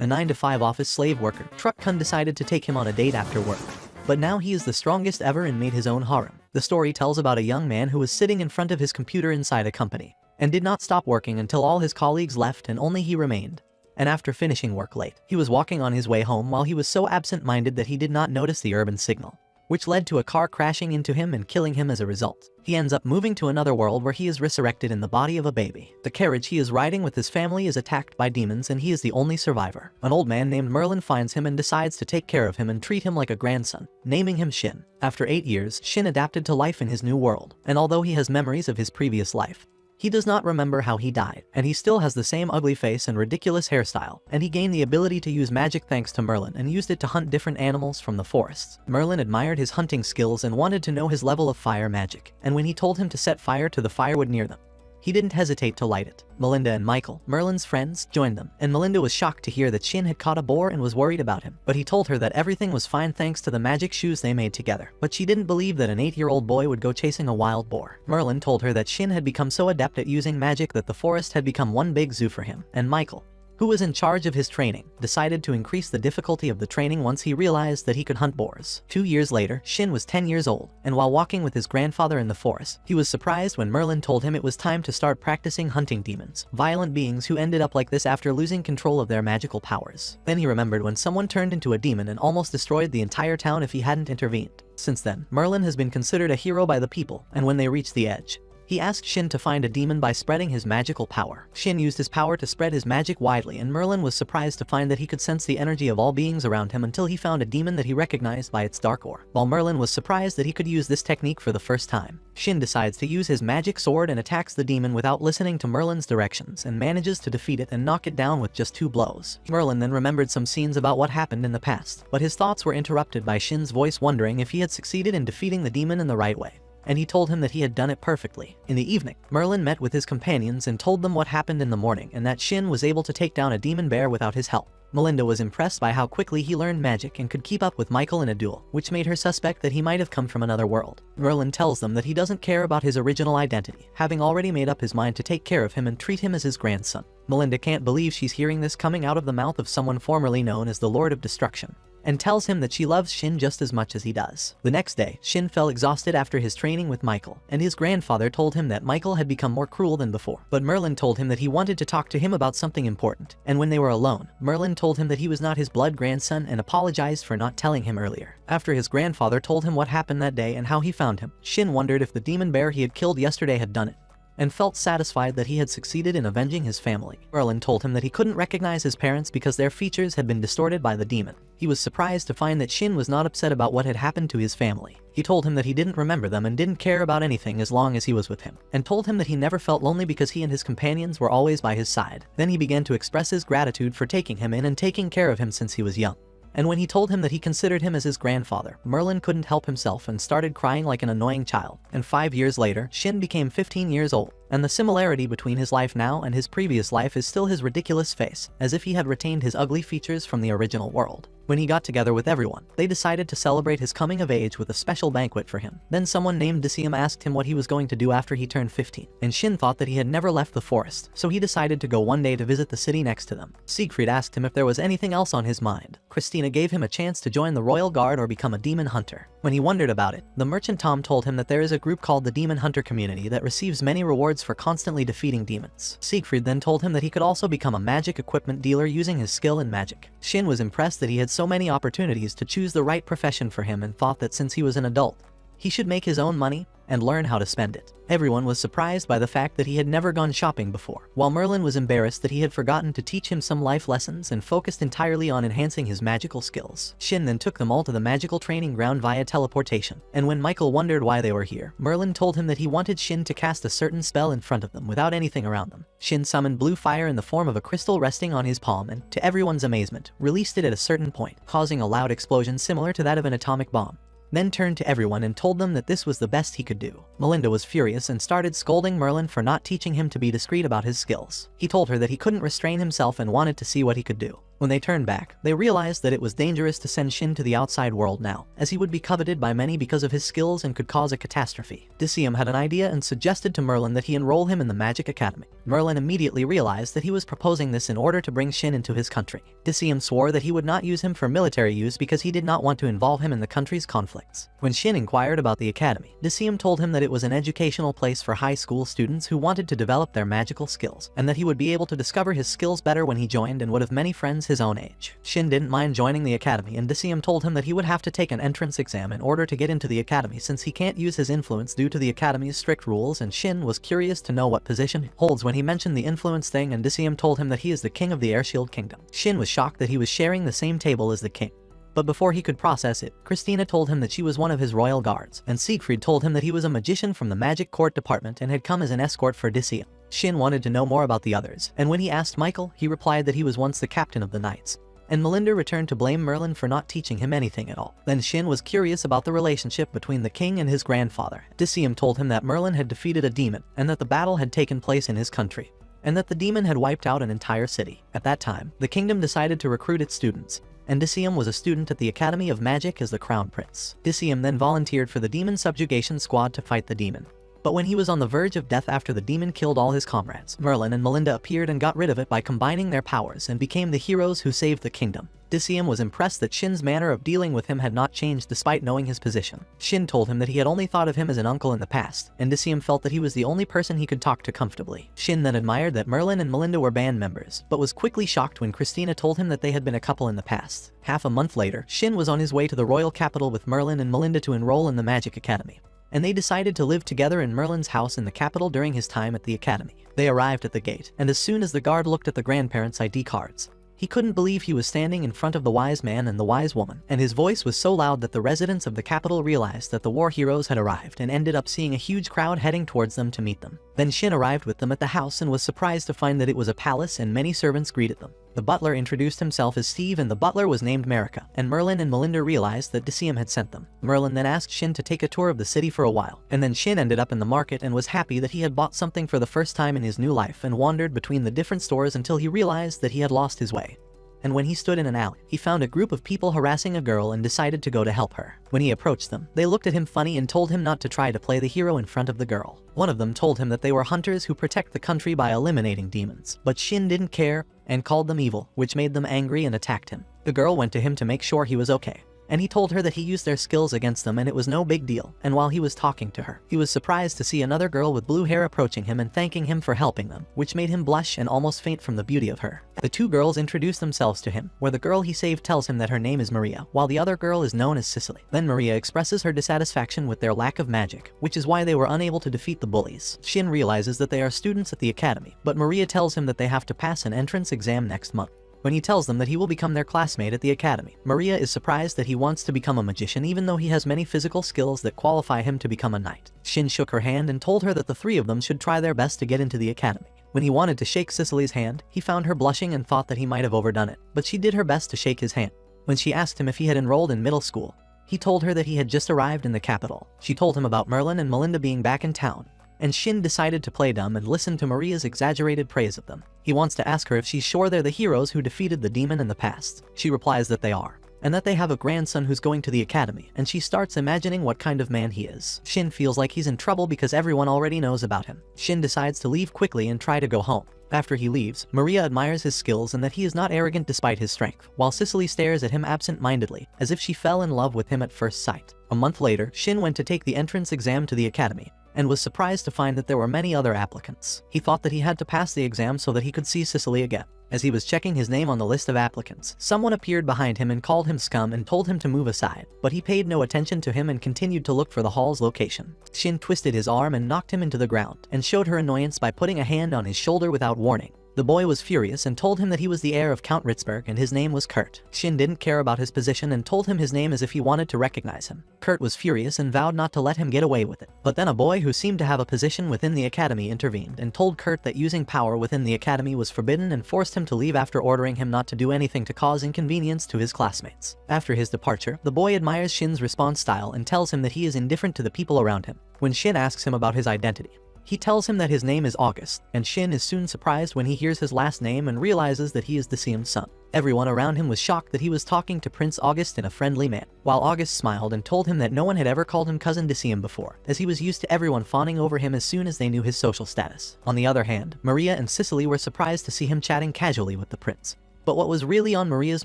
A 9-to-5 office slave worker, Truck-kun decided to take him on a date after work. But now he is the strongest ever and made his own harem. The story tells about a young man who was sitting in front of his computer inside a company, and did not stop working until all his colleagues left and only he remained. And after finishing work late, he was walking on his way home while he was so absent-minded that he did not notice the urban signal, which led to a car crashing into him and killing him as a result. He ends up moving to another world where he is resurrected in the body of a baby. The carriage he is riding with his family is attacked by demons and he is the only survivor. An old man named Merlin finds him and decides to take care of him and treat him like a grandson, naming him Shin. After 8 years, Shin adapted to life in his new world, and although he has memories of his previous life, he does not remember how he died, and he still has the same ugly face and ridiculous hairstyle, and he gained the ability to use magic thanks to Merlin and used it to hunt different animals from the forests. Merlin admired his hunting skills and wanted to know his level of fire magic, and when he told him to set fire to the firewood near them, he didn't hesitate to light it. Melinda and Michael, Merlin's friends, joined them, and Melinda was shocked to hear that Shin had caught a boar and was worried about him. But he told her that everything was fine thanks to the magic shoes they made together. But she didn't believe that an 8-year-old boy would go chasing a wild boar. Merlin told her that Shin had become so adept at using magic that the forest had become one big zoo for him, and Michael, who was in charge of his training, decided to increase the difficulty of the training once he realized that he could hunt boars. 2 years later, Shin was 10 years old, and while walking with his grandfather in the forest, he was surprised when Merlin told him it was time to start practicing hunting demons, violent beings who ended up like this after losing control of their magical powers. Then he remembered when someone turned into a demon and almost destroyed the entire town if he hadn't intervened. Since then, Merlin has been considered a hero by the people, and when they reach the edge, he asked Shin to find a demon by spreading his magical power. Shin used his power to spread his magic widely, and Merlin was surprised to find that he could sense the energy of all beings around him until he found a demon that he recognized by its dark aura. While Merlin was surprised that he could use this technique for the first time, Shin decides to use his magic sword and attacks the demon without listening to Merlin's directions and manages to defeat it and knock it down with just 2 blows. Merlin then remembered some scenes about what happened in the past, but his thoughts were interrupted by Shin's voice wondering if he had succeeded in defeating the demon in the right way, and he told him that he had done it perfectly. In the evening, Merlin met with his companions and told them what happened in the morning and that Shin was able to take down a demon bear without his help. Melinda was impressed by how quickly he learned magic and could keep up with Michael in a duel, which made her suspect that he might have come from another world. Merlin tells them that he doesn't care about his original identity, having already made up his mind to take care of him and treat him as his grandson. Melinda can't believe she's hearing this coming out of the mouth of someone formerly known as the Lord of Destruction, and tells him that she loves Shin just as much as he does. The next day, Shin fell exhausted after his training with Michael, and his grandfather told him that Michael had become more cruel than before. But Merlin told him that he wanted to talk to him about something important, and when they were alone, Merlin told him that he was not his blood grandson and apologized for not telling him earlier. After his grandfather told him what happened that day and how he found him, Shin wondered if the demon bear he had killed yesterday had done it, and felt satisfied that he had succeeded in avenging his family. Merlin told him that he couldn't recognize his parents because their features had been distorted by the demon. He was surprised to find that Shin was not upset about what had happened to his family. He told him that he didn't remember them and didn't care about anything as long as he was with him, and told him that he never felt lonely because he and his companions were always by his side. Then he began to express his gratitude for taking him in and taking care of him since he was young. And when he told him that he considered him as his grandfather, Merlin couldn't help himself and started crying like an annoying child. And 5 years later, Shin became 15 years old, and the similarity between his life now and his previous life is still his ridiculous face, as if he had retained his ugly features from the original world. When he got together with everyone, they decided to celebrate his coming of age with a special banquet for him. Then someone named Decium asked him what he was going to do after he turned 15, and Shin thought that he had never left the forest, so he decided to go one day to visit the city next to them. Siegfried asked him if there was anything else on his mind. Christina gave him a chance to join the royal guard or become a demon hunter. When he wondered about it, the merchant Tom told him that there is a group called the Demon Hunter Community that receives many rewards for constantly defeating demons. Siegfried then told him that he could also become a magic equipment dealer using his skill in magic. Shin was impressed that he had so many opportunities to choose the right profession for him and thought that since he was an adult, he should make his own money and learn how to spend it. Everyone was surprised by the fact that he had never gone shopping before, while Merlin was embarrassed that he had forgotten to teach him some life lessons and focused entirely on enhancing his magical skills. Shin then took them all to the magical training ground via teleportation, and when Michael wondered why they were here, Merlin told him that he wanted Shin to cast a certain spell in front of them without anything around them. Shin summoned blue fire in the form of a crystal resting on his palm and, to everyone's amazement, released it at a certain point, causing a loud explosion similar to that of an atomic bomb. Then turned to everyone and told them that this was the best he could do. Melinda was furious and started scolding Merlin for not teaching him to be discreet about his skills. He told her that he couldn't restrain himself and wanted to see what he could do. When they turned back, they realized that it was dangerous to send Shin to the outside world now, as he would be coveted by many because of his skills and could cause a catastrophe. Dicium had an idea and suggested to Merlin that he enroll him in the Magic Academy. Merlin immediately realized that he was proposing this in order to bring Shin into his country. Dicium swore that he would not use him for military use because he did not want to involve him in the country's conflicts. When Shin inquired about the academy, Dicium told him that it was an educational place for high school students who wanted to develop their magical skills, and that he would be able to discover his skills better when he joined and would have many friends his own age. Shin didn't mind joining the academy, and Dicium told him that he would have to take an entrance exam in order to get into the academy since he can't use his influence due to the academy's strict rules, and Shin was curious to know what position he holds when he mentioned the influence thing, and Dicium told him that he is the king of the Airshield Kingdom. Shin was shocked that he was sharing the same table as the king. But before he could process it, Christina told him that she was one of his royal guards, and Siegfried told him that he was a magician from the Magic Court Department and had come as an escort for Dicium. Shin wanted to know more about the others, and when he asked Michael, he replied that he was once the captain of the Knights. And Melinda returned to blame Merlin for not teaching him anything at all. Then Shin was curious about the relationship between the king and his grandfather. Dicium told him that Merlin had defeated a demon, and that the battle had taken place in his country, and that the demon had wiped out an entire city. At that time, the kingdom decided to recruit its students, and Dicium was a student at the Academy of Magic as the Crown Prince. Dicium then volunteered for the Demon Subjugation Squad to fight the demon. But when he was on the verge of death after the demon killed all his comrades, Merlin and Melinda appeared and got rid of it by combining their powers and became the heroes who saved the kingdom. Dicium was impressed that Shin's manner of dealing with him had not changed despite knowing his position. Shin told him that he had only thought of him as an uncle in the past, and Dicium felt that he was the only person he could talk to comfortably. Shin then admired that Merlin and Melinda were band members, but was quickly shocked when Christina told him that they had been a couple in the past. Half a month later, Shin was on his way to the royal capital with Merlin and Melinda to enroll in the Magic Academy, and they decided to live together in Merlin's house in the capital during his time at the academy. They arrived at the gate, and as soon as the guard looked at the grandparents' ID cards, he couldn't believe he was standing in front of the wise man and the wise woman, and his voice was so loud that the residents of the capital realized that the war heroes had arrived and ended up seeing a huge crowd heading towards them to meet them. Then Shin arrived with them at the house and was surprised to find that it was a palace and many servants greeted them. The butler introduced himself as Steve, and the butler was named Marika, and Merlin and Melinda realized that Dicium had sent them. Merlin then asked Shin to take a tour of the city for a while, and then Shin ended up in the market and was happy that he had bought something for the first time in his new life and wandered between the different stores until he realized that he had lost his way. And when he stood in an alley, he found a group of people harassing a girl and decided to go to help her. When he approached them, they looked at him funny and told him not to try to play the hero in front of the girl. One of them told him that they were hunters who protect the country by eliminating demons, but Shin didn't care and called them evil, which made them angry and attacked him. The girl went to him to make sure he was okay, and he told her that he used their skills against them and it was no big deal. And while he was talking to her, he was surprised to see another girl with blue hair approaching him and thanking him for helping them, which made him blush and almost faint from the beauty of her. The two girls introduce themselves to him, where the girl he saved tells him that her name is Maria, while the other girl is known as Cicely. Then Maria expresses her dissatisfaction with their lack of magic, which is why they were unable to defeat the bullies. Shin realizes that they are students at the academy, but Maria tells him that they have to pass an entrance exam next month. When he tells them that he will become their classmate at the academy, Maria is surprised that he wants to become a magician even though he has many physical skills that qualify him to become a knight. Shin shook her hand and told her that the three of them should try their best to get into the academy. When he wanted to shake Cicely's hand, he found her blushing and thought that he might have overdone it, but she did her best to shake his hand. When she asked him if he had enrolled in middle school, he told her that he had just arrived in the capital. She told him about Merlin and Melinda being back in town, and Shin decided to play dumb and listen to Maria's exaggerated praise of them. He wants to ask her if she's sure they're the heroes who defeated the demon in the past. She replies that they are, and that they have a grandson who's going to the academy, and she starts imagining what kind of man he is. Shin feels like he's in trouble because everyone already knows about him. Shin decides to leave quickly and try to go home. After he leaves, Maria admires his skills and that he is not arrogant despite his strength, while Cicely stares at him absent-mindedly, as if she fell in love with him at first sight. A month later, Shin went to take the entrance exam to the academy, and was surprised to find that there were many other applicants. He thought that he had to pass the exam so that he could see Cicely again. As he was checking his name on the list of applicants, someone appeared behind him and called him scum and told him to move aside, but he paid no attention to him and continued to look for the hall's location. Shin twisted his arm and knocked him into the ground, and showed her annoyance by putting a hand on his shoulder without warning. The boy was furious and told him that he was the heir of Count Ritzberg and his name was Kurt. Shin didn't care about his position and told him his name as if he wanted to recognize him. Kurt was furious and vowed not to let him get away with it. But then a boy who seemed to have a position within the academy intervened and told Kurt that using power within the academy was forbidden and forced him to leave after ordering him not to do anything to cause inconvenience to his classmates. After his departure, the boy admires Shin's response style and tells him that he is indifferent to the people around him. When Shin asks him about his identity, He tells him that his name is August, and Shin is soon surprised when he hears his last name and realizes that he is Desium's son. Everyone around him was shocked that he was talking to Prince August in a friendly manner, while August smiled and told him that no one had ever called him cousin Desium before, as he was used to everyone fawning over him as soon as they knew his social status. On the other hand, Maria and Cicely were surprised to see him chatting casually with the prince. But what was really on Maria's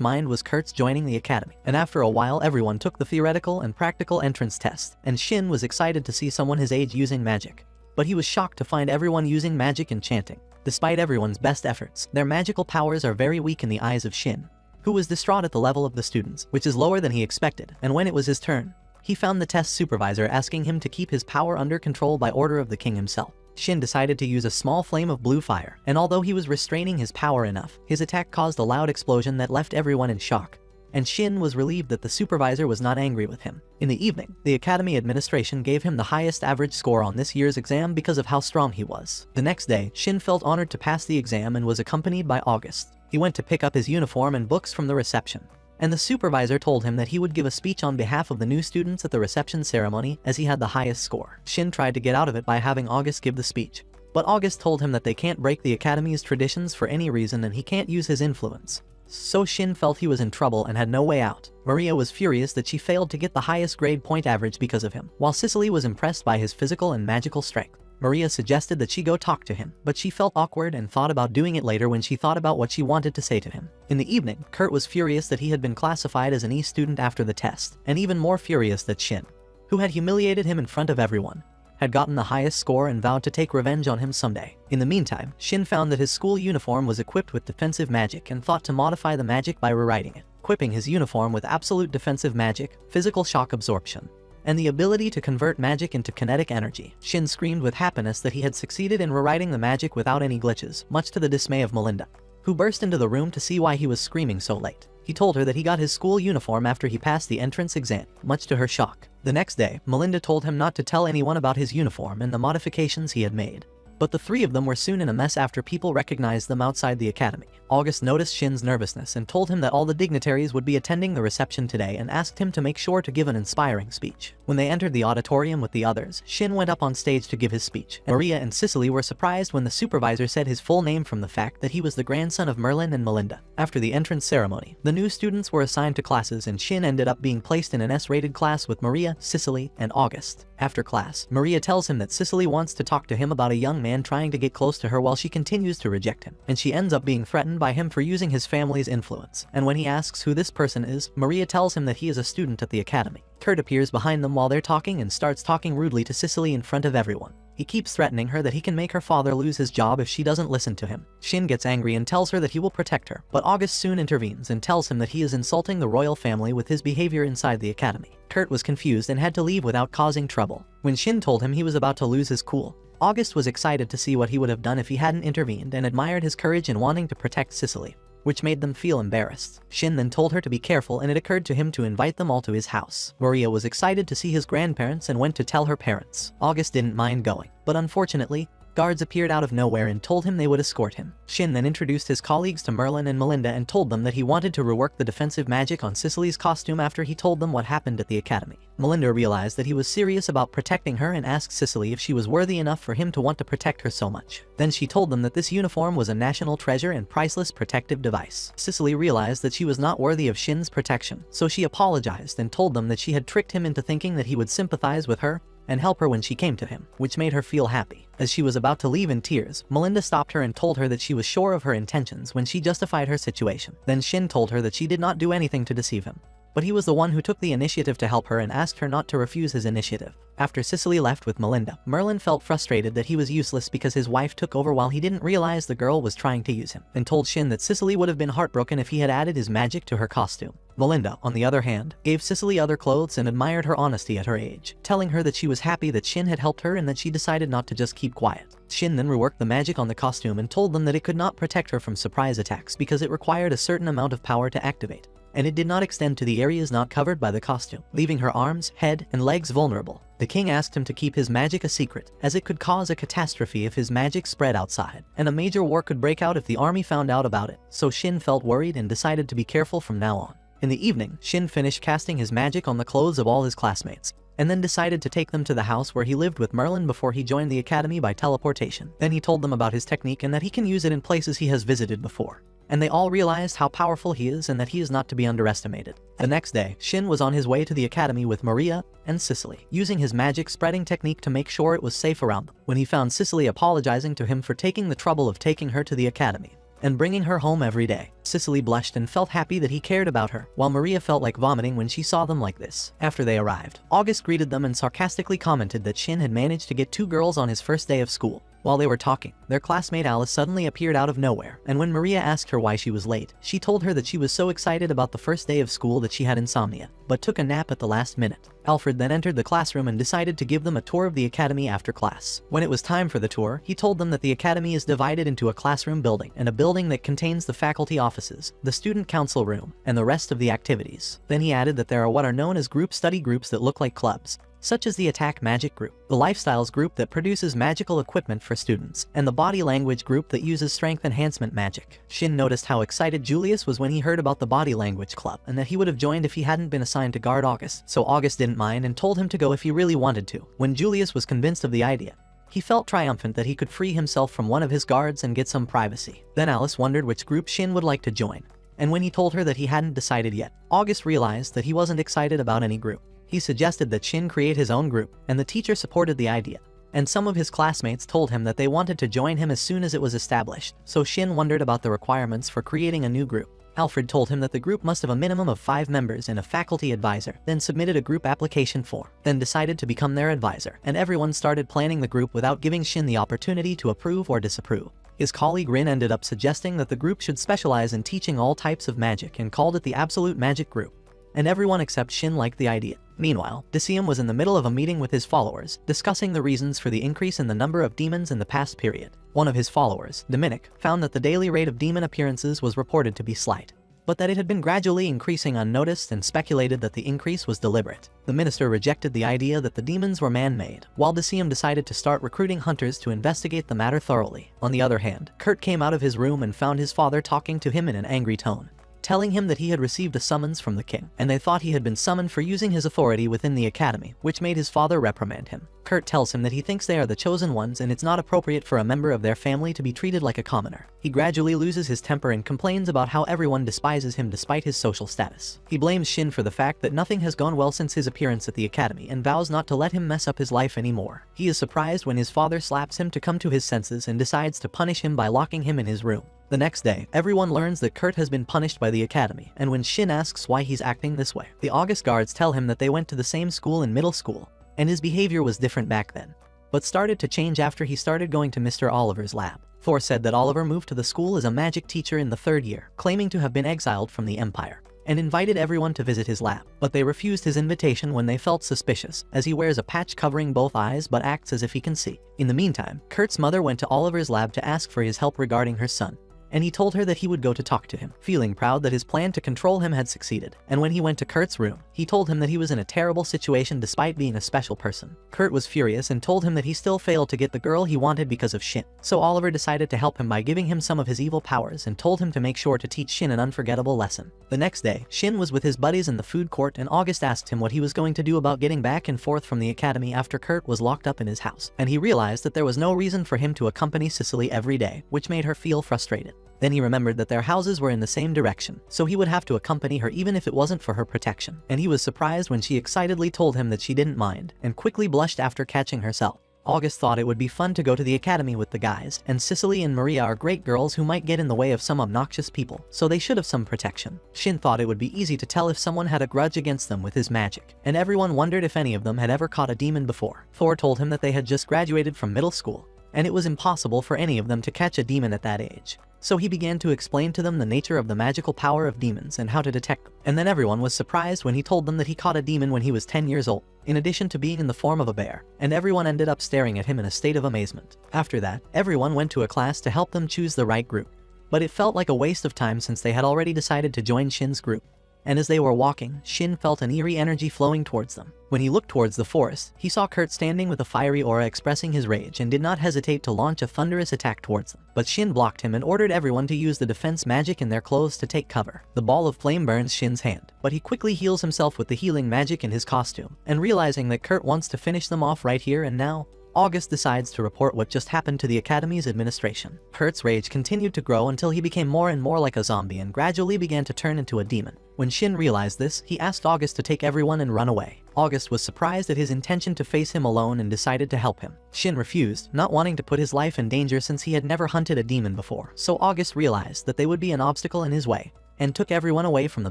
mind was Kurt's joining the academy, and after a while everyone took the theoretical and practical entrance test, and Shin was excited to see someone his age using magic. But he was shocked to find everyone using magic and chanting. Despite everyone's best efforts, their magical powers are very weak in the eyes of Shin, who was distraught at the level of the students, which is lower than he expected, and when it was his turn, he found the test supervisor asking him to keep his power under control by order of the king himself. Shin decided to use a small flame of blue fire, and although he was restraining his power enough, his attack caused a loud explosion that left everyone in shock. And Shin was relieved that the supervisor was not angry with him. In the evening, the academy administration gave him the highest average score on this year's exam because of how strong he was. The next day, Shin felt honored to pass the exam and was accompanied by August. He went to pick up his uniform and books from the reception, and the supervisor told him that he would give a speech on behalf of the new students at the reception ceremony as he had the highest score. Shin tried to get out of it by having August give the speech, but August told him that they can't break the academy's traditions for any reason and he can't use his influence. So Shin felt he was in trouble and had no way out. Maria was furious that she failed to get the highest grade point average because of him, while Cicely was impressed by his physical and magical strength. Maria suggested that she go talk to him, but she felt awkward and thought about doing it later when she thought about what she wanted to say to him. In the evening, Kurt was furious that he had been classified as an E student after the test, and even more furious that Shin, who had humiliated him in front of everyone, had gotten the highest score and vowed to take revenge on him someday. In the meantime, Shin found that his school uniform was equipped with defensive magic and thought to modify the magic by rewriting it, equipping his uniform with absolute defensive magic, physical shock absorption, and the ability to convert magic into kinetic energy. Shin screamed with happiness that he had succeeded in rewriting the magic without any glitches, much to the dismay of Melinda, who burst into the room to see why he was screaming so late. He told her that he got his school uniform after he passed the entrance exam, much to her shock. The next day, Melinda told him not to tell anyone about his uniform and the modifications he had made. But the three of them were soon in a mess after people recognized them outside the academy. August noticed Shin's nervousness and told him that all the dignitaries would be attending the reception today and asked him to make sure to give an inspiring speech. When they entered the auditorium with the others, Shin went up on stage to give his speech. Maria and Cicely were surprised when the supervisor said his full name from the fact that he was the grandson of Merlin and Melinda. After the entrance ceremony, the new students were assigned to classes and Shin ended up being placed in an S-rated class with Maria, Cicely, and August. After class, Maria tells him that Cicely wants to talk to him about a young man trying to get close to her while she continues to reject him, and she ends up being threatened by him for using his family's influence. And when he asks who this person is, Maria tells him that he is a student at the academy. Kurt appears behind them while they're talking and starts talking rudely to Cicely in front of everyone. He keeps threatening her that he can make her father lose his job if she doesn't listen to him. Shin gets angry and tells her that he will protect her, but August soon intervenes and tells him that he is insulting the royal family with his behavior inside the academy. Kurt was confused and had to leave without causing trouble. When Shin told him he was about to lose his cool, August was excited to see what he would have done if he hadn't intervened and admired his courage in wanting to protect Cicely, which made them feel embarrassed. Shin then told her to be careful and it occurred to him to invite them all to his house. Maria was excited to see his grandparents and went to tell her parents. August didn't mind going, but unfortunately, guards appeared out of nowhere and told him they would escort him. Shin then introduced his colleagues to Merlin and Melinda and told them that he wanted to rework the defensive magic on Cicely's costume after he told them what happened at the academy. Melinda realized that he was serious about protecting her and asked Cicely if she was worthy enough for him to want to protect her so much. Then she told them that this uniform was a national treasure and priceless protective device. Cicely realized that she was not worthy of Shin's protection, so she apologized and told them that she had tricked him into thinking that he would sympathize with her and help her when she came to him, which made her feel happy. As she was about to leave in tears, Melinda stopped her and told her that she was sure of her intentions when she justified her situation. Then Shin told her that she did not do anything to deceive him, but he was the one who took the initiative to help her and asked her not to refuse his initiative. After Cicely left with Melinda, Merlin felt frustrated that he was useless because his wife took over while he didn't realize the girl was trying to use him, and told Shin that Cicely would have been heartbroken if he had added his magic to her costume. Melinda, on the other hand, gave Cicely other clothes and admired her honesty at her age, telling her that she was happy that Shin had helped her and that she decided not to just keep quiet. Shin then reworked the magic on the costume and told them that it could not protect her from surprise attacks because it required a certain amount of power to activate, and it did not extend to the areas not covered by the costume, leaving her arms, head, and legs vulnerable. The king asked him to keep his magic a secret, as it could cause a catastrophe if his magic spread outside, and a major war could break out if the army found out about it, so Shin felt worried and decided to be careful from now on. In the evening, Shin finished casting his magic on the clothes of all his classmates, and then decided to take them to the house where he lived with Merlin before he joined the academy by teleportation. Then he told them about his technique and that he can use it in places he has visited before. And they all realized how powerful he is and that he is not to be underestimated. The next day, Shin was on his way to the academy with Maria and Cicely, using his magic spreading technique to make sure it was safe around them, when he found Cicely apologizing to him for taking the trouble of taking her to the academy and bringing her home every day. Cicely blushed and felt happy that he cared about her, while Maria felt like vomiting when she saw them like this. After they arrived, August greeted them and sarcastically commented that Shin had managed to get 2 girls on his first day of school. While they were talking, their classmate Alice suddenly appeared out of nowhere, and when Maria asked her why she was late, she told her that she was so excited about the first day of school that she had insomnia, but took a nap at the last minute. Alfred then entered the classroom and decided to give them a tour of the academy after class. When it was time for the tour, he told them that the academy is divided into a classroom building and a building that contains the faculty offices, the student council room, and the rest of the activities. Then he added that there are what are known as group study groups that look like clubs, such as the Attack Magic Group, the Lifestyles Group that produces magical equipment for students, and the Body Language Group that uses strength enhancement magic. Shin noticed how excited Julius was when he heard about the Body Language Club, and that he would have joined if he hadn't been assigned to guard August, so August didn't mind and told him to go if he really wanted to. When Julius was convinced of the idea, he felt triumphant that he could free himself from one of his guards and get some privacy. Then Alice wondered which group Shin would like to join, and when he told her that he hadn't decided yet, August realized that he wasn't excited about any group. He suggested that Shin create his own group, and the teacher supported the idea. And some of his classmates told him that they wanted to join him as soon as it was established, so Shin wondered about the requirements for creating a new group. Alfred told him that the group must have a minimum of 5 members and a faculty advisor, then submitted a group application form, then decided to become their advisor, and everyone started planning the group without giving Shin the opportunity to approve or disapprove. His colleague Rin ended up suggesting that the group should specialize in teaching all types of magic and called it the Absolute Magic Group, and everyone except Shin liked the idea. Meanwhile, Decium was in the middle of a meeting with his followers, discussing the reasons for the increase in the number of demons in the past period. One of his followers, Dominic, found that the daily rate of demon appearances was reported to be slight, but that it had been gradually increasing unnoticed and speculated that the increase was deliberate. The minister rejected the idea that the demons were man-made, while Decium decided to start recruiting hunters to investigate the matter thoroughly. On the other hand, Kurt came out of his room and found his father talking to him in an angry tone, telling him that he had received a summons from the king, and they thought he had been summoned for using his authority within the academy, which made his father reprimand him. Kurt tells him that he thinks they are the chosen ones and it's not appropriate for a member of their family to be treated like a commoner. He gradually loses his temper and complains about how everyone despises him despite his social status. He blames Shin for the fact that nothing has gone well since his appearance at the academy and vows not to let him mess up his life anymore. He is surprised when his father slaps him to come to his senses and decides to punish him by locking him in his room. The next day, everyone learns that Kurt has been punished by the academy, and when Shin asks why he's acting this way, the August guards tell him that they went to the same school in middle school, and his behavior was different back then, but started to change after he started going to Mr. Oliver's lab. Thor said that Oliver moved to the school as a magic teacher in the 3rd year, claiming to have been exiled from the Empire, and invited everyone to visit his lab, but they refused his invitation when they felt suspicious, as he wears a patch covering both eyes but acts as if he can see. In the meantime, Kurt's mother went to Oliver's lab to ask for his help regarding her son, and he told her that he would go to talk to him, feeling proud that his plan to control him had succeeded. And when he went to Kurt's room, he told him that he was in a terrible situation despite being a special person. Kurt was furious and told him that he still failed to get the girl he wanted because of Shin. So Oliver decided to help him by giving him some of his evil powers and told him to make sure to teach Shin an unforgettable lesson. The next day, Shin was with his buddies in the food court and August asked him what he was going to do about getting back and forth from the academy after Kurt was locked up in his house. And he realized that there was no reason for him to accompany Cicely every day, which made her feel frustrated. Then he remembered that their houses were in the same direction, so he would have to accompany her even if it wasn't for her protection. And he was surprised when she excitedly told him that she didn't mind, and quickly blushed after catching herself. August thought it would be fun to go to the academy with the guys, and Cicely and Maria are great girls who might get in the way of some obnoxious people, so they should have some protection. Shin thought it would be easy to tell if someone had a grudge against them with his magic, and everyone wondered if any of them had ever caught a demon before. Thor told him that they had just graduated from middle school, and it was impossible for any of them to catch a demon at that age. So he began to explain to them the nature of the magical power of demons and how to detect them. And then everyone was surprised when he told them that he caught a demon when he was 10 years old, in addition to being in the form of a bear, and everyone ended up staring at him in a state of amazement. After that, everyone went to a class to help them choose the right group. But it felt like a waste of time since they had already decided to join Shin's group, and as they were walking, Shin felt an eerie energy flowing towards them. When he looked towards the forest, he saw Kurt standing with a fiery aura expressing his rage and did not hesitate to launch a thunderous attack towards them. But Shin blocked him and ordered everyone to use the defense magic in their clothes to take cover. The ball of flame burns Shin's hand, but he quickly heals himself with the healing magic in his costume, and realizing that Kurt wants to finish them off right here and now, August decides to report what just happened to the Academy's administration. Kurt's rage continued to grow until he became more and more like a zombie and gradually began to turn into a demon. When Shin realized this, he asked August to take everyone and run away. August was surprised at his intention to face him alone and decided to help him. Shin refused, not wanting to put his life in danger since he had never hunted a demon before, so August realized that they would be an obstacle in his way, and took everyone away from the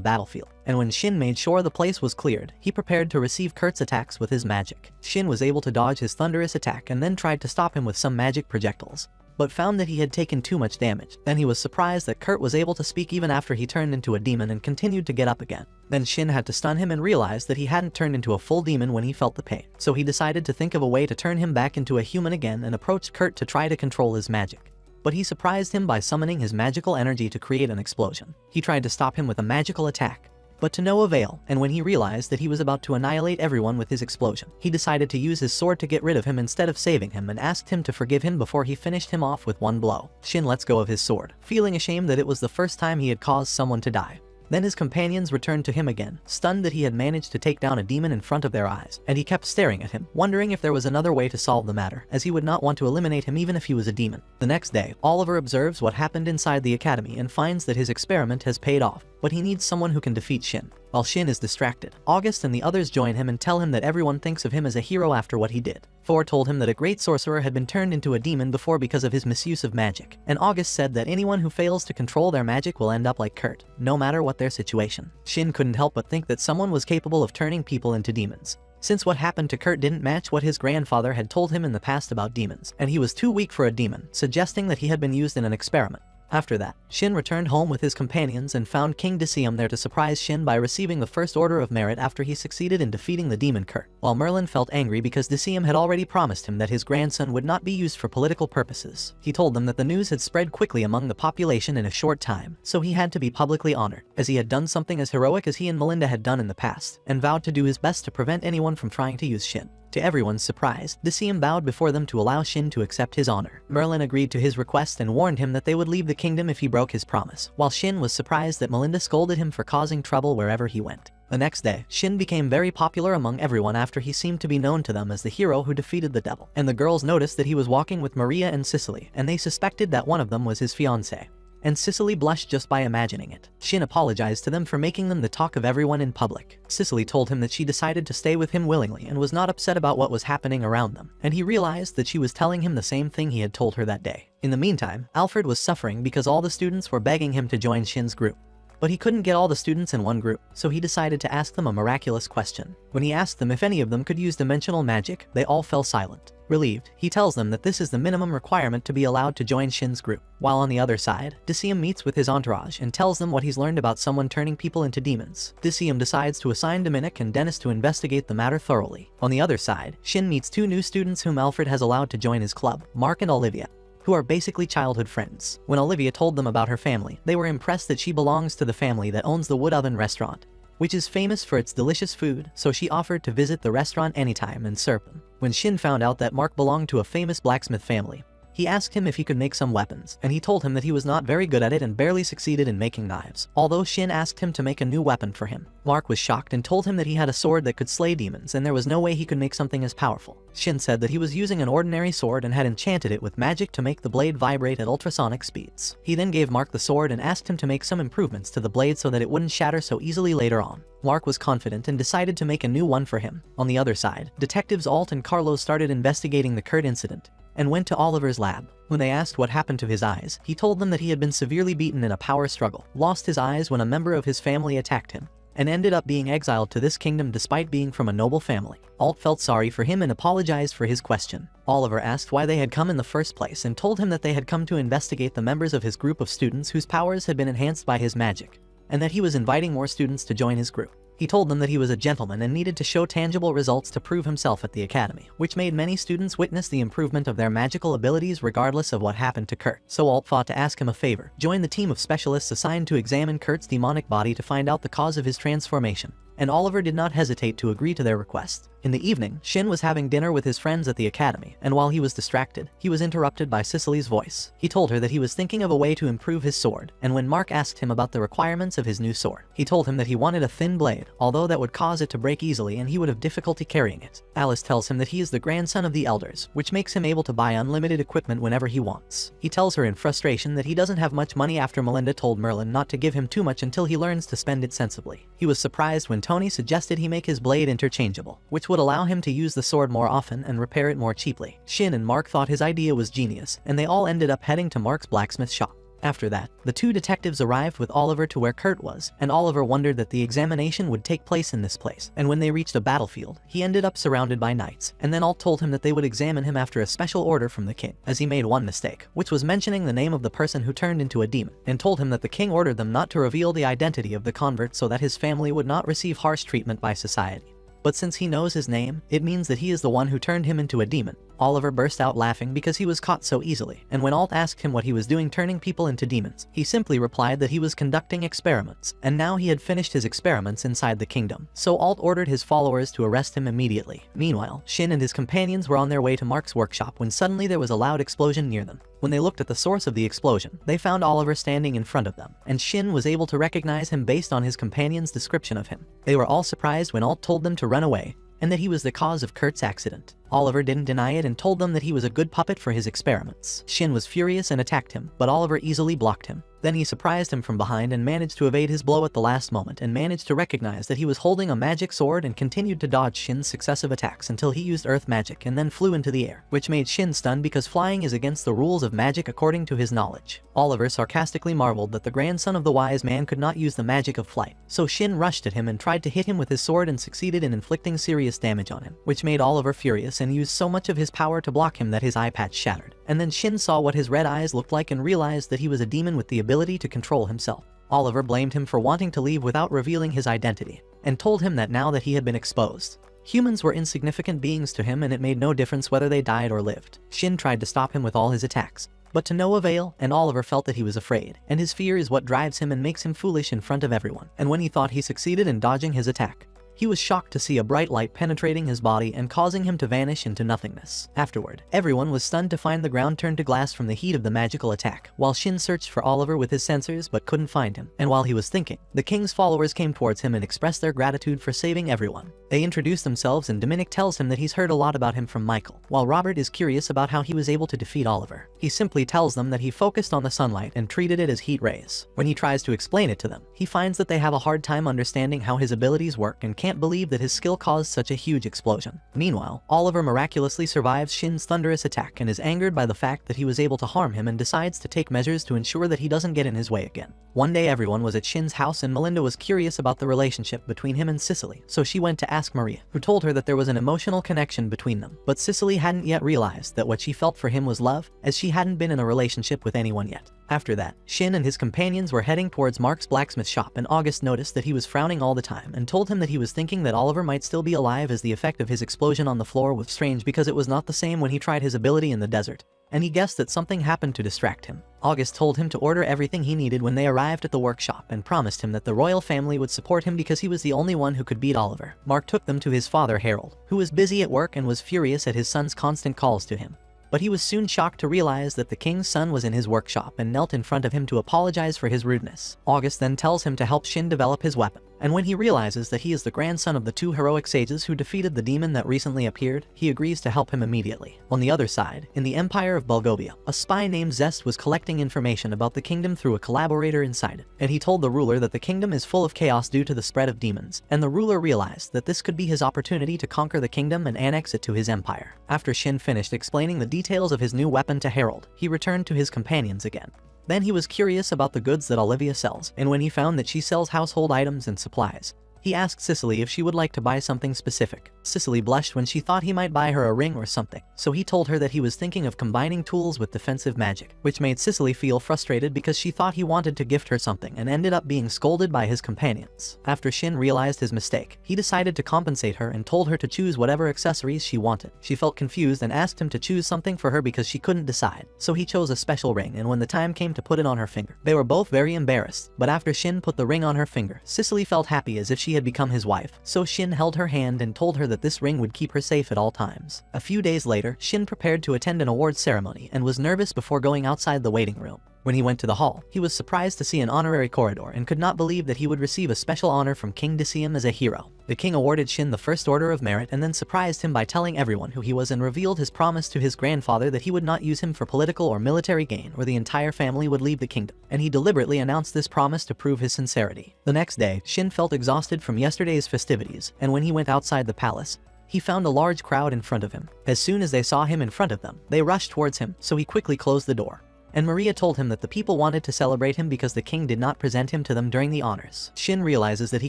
battlefield. And when Shin made sure the place was cleared, he prepared to receive Kurt's attacks with his magic. Shin was able to dodge his thunderous attack and then tried to stop him with some magic projectiles, but found that he had taken too much damage. Then he was surprised that Kurt was able to speak even after he turned into a demon and continued to get up again. Then Shin had to stun him and realized that he hadn't turned into a full demon when he felt the pain. So he decided to think of a way to turn him back into a human again and approached Kurt to try to control his magic. But he surprised him by summoning his magical energy to create an explosion. He tried to stop him with a magical attack, but to no avail, and when he realized that he was about to annihilate everyone with his explosion, he decided to use his sword to get rid of him instead of saving him and asked him to forgive him before he finished him off with one blow. Shin lets go of his sword, feeling ashamed that it was the first time he had caused someone to die. Then his companions returned to him again, stunned that he had managed to take down a demon in front of their eyes, and he kept staring at him, wondering if there was another way to solve the matter, as he would not want to eliminate him even if he was a demon. The next day, Oliver observes what happened inside the academy and finds that his experiment has paid off, but he needs someone who can defeat Shin. While Shin is distracted, August and the others join him and tell him that everyone thinks of him as a hero after what he did. Thor told him that a great sorcerer had been turned into a demon before because of his misuse of magic, and August said that anyone who fails to control their magic will end up like Kurt, no matter what their situation. Shin couldn't help but think that someone was capable of turning people into demons, since what happened to Kurt didn't match what his grandfather had told him in the past about demons, and he was too weak for a demon, suggesting that he had been used in an experiment. After that, Shin returned home with his companions and found King Decium there to surprise Shin by receiving the first order of merit after he succeeded in defeating the demon Kurt, while Merlin felt angry because Decium had already promised him that his grandson would not be used for political purposes. He told them that the news had spread quickly among the population in a short time, so he had to be publicly honored, as he had done something as heroic as he and Melinda had done in the past, and vowed to do his best to prevent anyone from trying to use Shin. To everyone's surprise, Decium bowed before them to allow Shin to accept his honor. Merlin agreed to his request and warned him that they would leave the kingdom if he broke his promise, while Shin was surprised that Melinda scolded him for causing trouble wherever he went. The next day, Shin became very popular among everyone after he seemed to be known to them as the hero who defeated the devil, and the girls noticed that he was walking with Maria and Cicely, and they suspected that one of them was his fiancée. And Cicely blushed just by imagining it. Shin apologized to them for making them the talk of everyone in public. Cicely told him that she decided to stay with him willingly and was not upset about what was happening around them, and he realized that she was telling him the same thing he had told her that day. In the meantime, Alfred was suffering because all the students were begging him to join Shin's group. But he couldn't get all the students in one group, so he decided to ask them a miraculous question. When he asked them if any of them could use dimensional magic, they all fell silent. Relieved, he tells them that this is the minimum requirement to be allowed to join Shin's group. While on the other side, Decium meets with his entourage and tells them what he's learned about someone turning people into demons. Decium decides to assign Dominic and Dennis to investigate the matter thoroughly. On the other side, Shin meets two new students whom Alfred has allowed to join his club, Mark and Olivia, who are basically childhood friends. When Olivia told them about her family, they were impressed that she belongs to the family that owns the Wood Oven restaurant, which is famous for its delicious food, so she offered to visit the restaurant anytime and serve them. When Shin found out that Mark belonged to a famous blacksmith family, he asked him if he could make some weapons, and he told him that he was not very good at it and barely succeeded in making knives, although Shin asked him to make a new weapon for him. Mark was shocked and told him that he had a sword that could slay demons and there was no way he could make something as powerful. Shin said that he was using an ordinary sword and had enchanted it with magic to make the blade vibrate at ultrasonic speeds. He then gave Mark the sword and asked him to make some improvements to the blade so that it wouldn't shatter so easily later on. Mark was confident and decided to make a new one for him. On the other side, detectives Alt and Carlos started investigating the Kurt incident and went to Oliver's lab. When they asked what happened to his eyes, he told them that he had been severely beaten in a power struggle, lost his eyes when a member of his family attacked him, and ended up being exiled to this kingdom despite being from a noble family. Alt felt sorry for him and apologized for his question. Oliver asked why they had come in the first place and told him that they had come to investigate the members of his group of students whose powers had been enhanced by his magic, and that he was inviting more students to join his group. He told them that he was a gentleman and needed to show tangible results to prove himself at the academy, which made many students witness the improvement of their magical abilities regardless of what happened to Kurt. So Alt fought to ask him a favor: join the team of specialists assigned to examine Kurt's demonic body to find out the cause of his transformation. And Oliver did not hesitate to agree to their request. In the evening, Shin was having dinner with his friends at the academy, and while he was distracted, he was interrupted by Cicely's voice. He told her that he was thinking of a way to improve his sword, and when Mark asked him about the requirements of his new sword, he told him that he wanted a thin blade, although that would cause it to break easily and he would have difficulty carrying it. Alice tells him that he is the grandson of the elders, which makes him able to buy unlimited equipment whenever he wants. He tells her in frustration that he doesn't have much money after Melinda told Merlin not to give him too much until he learns to spend it sensibly. He was surprised when Tony suggested he make his blade interchangeable, which would allow him to use the sword more often and repair it more cheaply. Shin and Mark thought his idea was genius, and they all ended up heading to Mark's blacksmith shop. After that, the two detectives arrived with Oliver to where Kurt was, and Oliver wondered that the examination would take place in this place. And when they reached a battlefield, he ended up surrounded by knights, and then Alt told him that they would examine him after a special order from the king, as he made one mistake, which was mentioning the name of the person who turned into a demon, and told him that the king ordered them not to reveal the identity of the convert so that his family would not receive harsh treatment by society. But since he knows his name, it means that he is the one who turned him into a demon. Oliver burst out laughing because he was caught so easily, and when Alt asked him what he was doing turning people into demons, he simply replied that he was conducting experiments, and now he had finished his experiments inside the kingdom. So Alt ordered his followers to arrest him immediately. Meanwhile, Shin and his companions were on their way to Mark's workshop when suddenly there was a loud explosion near them. When they looked at the source of the explosion, they found Oliver standing in front of them, and Shin was able to recognize him based on his companion's description of him. They were all surprised when Alt told them to run away, and that he was the cause of Kurt's accident. Oliver didn't deny it and told them that he was a good puppet for his experiments. Shin was furious and attacked him, but Oliver easily blocked him. Then he surprised him from behind and managed to evade his blow at the last moment, and managed to recognize that he was holding a magic sword and continued to dodge Shin's successive attacks until he used earth magic and then flew into the air, which made Shin stunned because flying is against the rules of magic according to his knowledge. Oliver sarcastically marveled that the grandson of the wise man could not use the magic of flight, so Shin rushed at him and tried to hit him with his sword and succeeded in inflicting serious damage on him, which made Oliver furious and used so much of his power to block him that his eye patch shattered. And then Shin saw what his red eyes looked like and realized that he was a demon with the ability to control himself. Oliver blamed him for wanting to leave without revealing his identity, and told him that now that he had been exposed, humans were insignificant beings to him and it made no difference whether they died or lived. Shin tried to stop him with all his attacks, but to no avail, and Oliver felt that he was afraid, and his fear is what drives him and makes him foolish in front of everyone. And when he thought he succeeded in dodging his attack, he was shocked to see a bright light penetrating his body and causing him to vanish into nothingness. Afterward, everyone was stunned to find the ground turned to glass from the heat of the magical attack, while Shin searched for Oliver with his sensors but couldn't find him. And while he was thinking, the king's followers came towards him and expressed their gratitude for saving everyone. They introduced themselves and Dominic tells him that he's heard a lot about him from Michael, while Robert is curious about how he was able to defeat Oliver. He simply tells them that he focused on the sunlight and treated it as heat rays. When he tries to explain it to them, he finds that they have a hard time understanding how his abilities work and can't believe that his skill caused such a huge explosion. Meanwhile, Oliver miraculously survives Shin's thunderous attack and is angered by the fact that he was able to harm him and decides to take measures to ensure that he doesn't get in his way again. One day everyone was at Shin's house and Melinda was curious about the relationship between him and Cicely, so she went to ask Maria, who told her that there was an emotional connection between them. But Cicely hadn't yet realized that what she felt for him was love, as she hadn't been in a relationship with anyone yet. After that, Shin and his companions were heading towards Mark's blacksmith shop and August noticed that he was frowning all the time and told him that he was thinking that Oliver might still be alive as the effect of his explosion on the floor was strange because it was not the same when he tried his ability in the desert, and he guessed that something happened to distract him. August told him to order everything he needed when they arrived at the workshop and promised him that the royal family would support him because he was the only one who could beat Oliver. Mark took them to his father Harold, who was busy at work and was furious at his son's constant calls to him. But he was soon shocked to realize that the king's son was in his workshop and knelt in front of him to apologize for his rudeness. August then tells him to help Shin develop his weapon, and when he realizes that he is the grandson of the two heroic sages who defeated the demon that recently appeared, he agrees to help him immediately. On the other side, in the Empire of Bulgovia, a spy named Zest was collecting information about the kingdom through a collaborator inside it, and he told the ruler that the kingdom is full of chaos due to the spread of demons, and the ruler realized that this could be his opportunity to conquer the kingdom and annex it to his empire. After Shin finished explaining the details of his new weapon to Harold, he returned to his companions again. Then he was curious about the goods that Olivia sells, and when he found that she sells household items and supplies, He asked Cicely if she would like to buy something specific. Cicely blushed when she thought he might buy her a ring or something, so he told her that he was thinking of combining tools with defensive magic, which made Cicely feel frustrated because she thought he wanted to gift her something and ended up being scolded by his companions. After Shin realized his mistake, he decided to compensate her and told her to choose whatever accessories she wanted. She felt confused and asked him to choose something for her because she couldn't decide, so he chose a special ring, and when the time came to put it on her finger, they were both very embarrassed. But after Shin put the ring on her finger, Cicely felt happy as if she had become his wife, so Shin held her hand and told her that this ring would keep her safe at all times. A few days later, Shin prepared to attend an awards ceremony and was nervous before going outside the waiting room. When he went to the hall, he was surprised to see an honorary corridor and could not believe that he would receive a special honor from King to see him as a hero. The king awarded Shin the first order of merit and then surprised him by telling everyone who he was and revealed his promise to his grandfather that he would not use him for political or military gain or the entire family would leave the kingdom, and he deliberately announced this promise to prove his sincerity. The next day, Shin felt exhausted from yesterday's festivities, and when he went outside the palace, he found a large crowd in front of him. As soon as they saw him in front of them, they rushed towards him, so he quickly closed the door. And Maria told him that the people wanted to celebrate him because the king did not present him to them during the honors. Shin realizes that he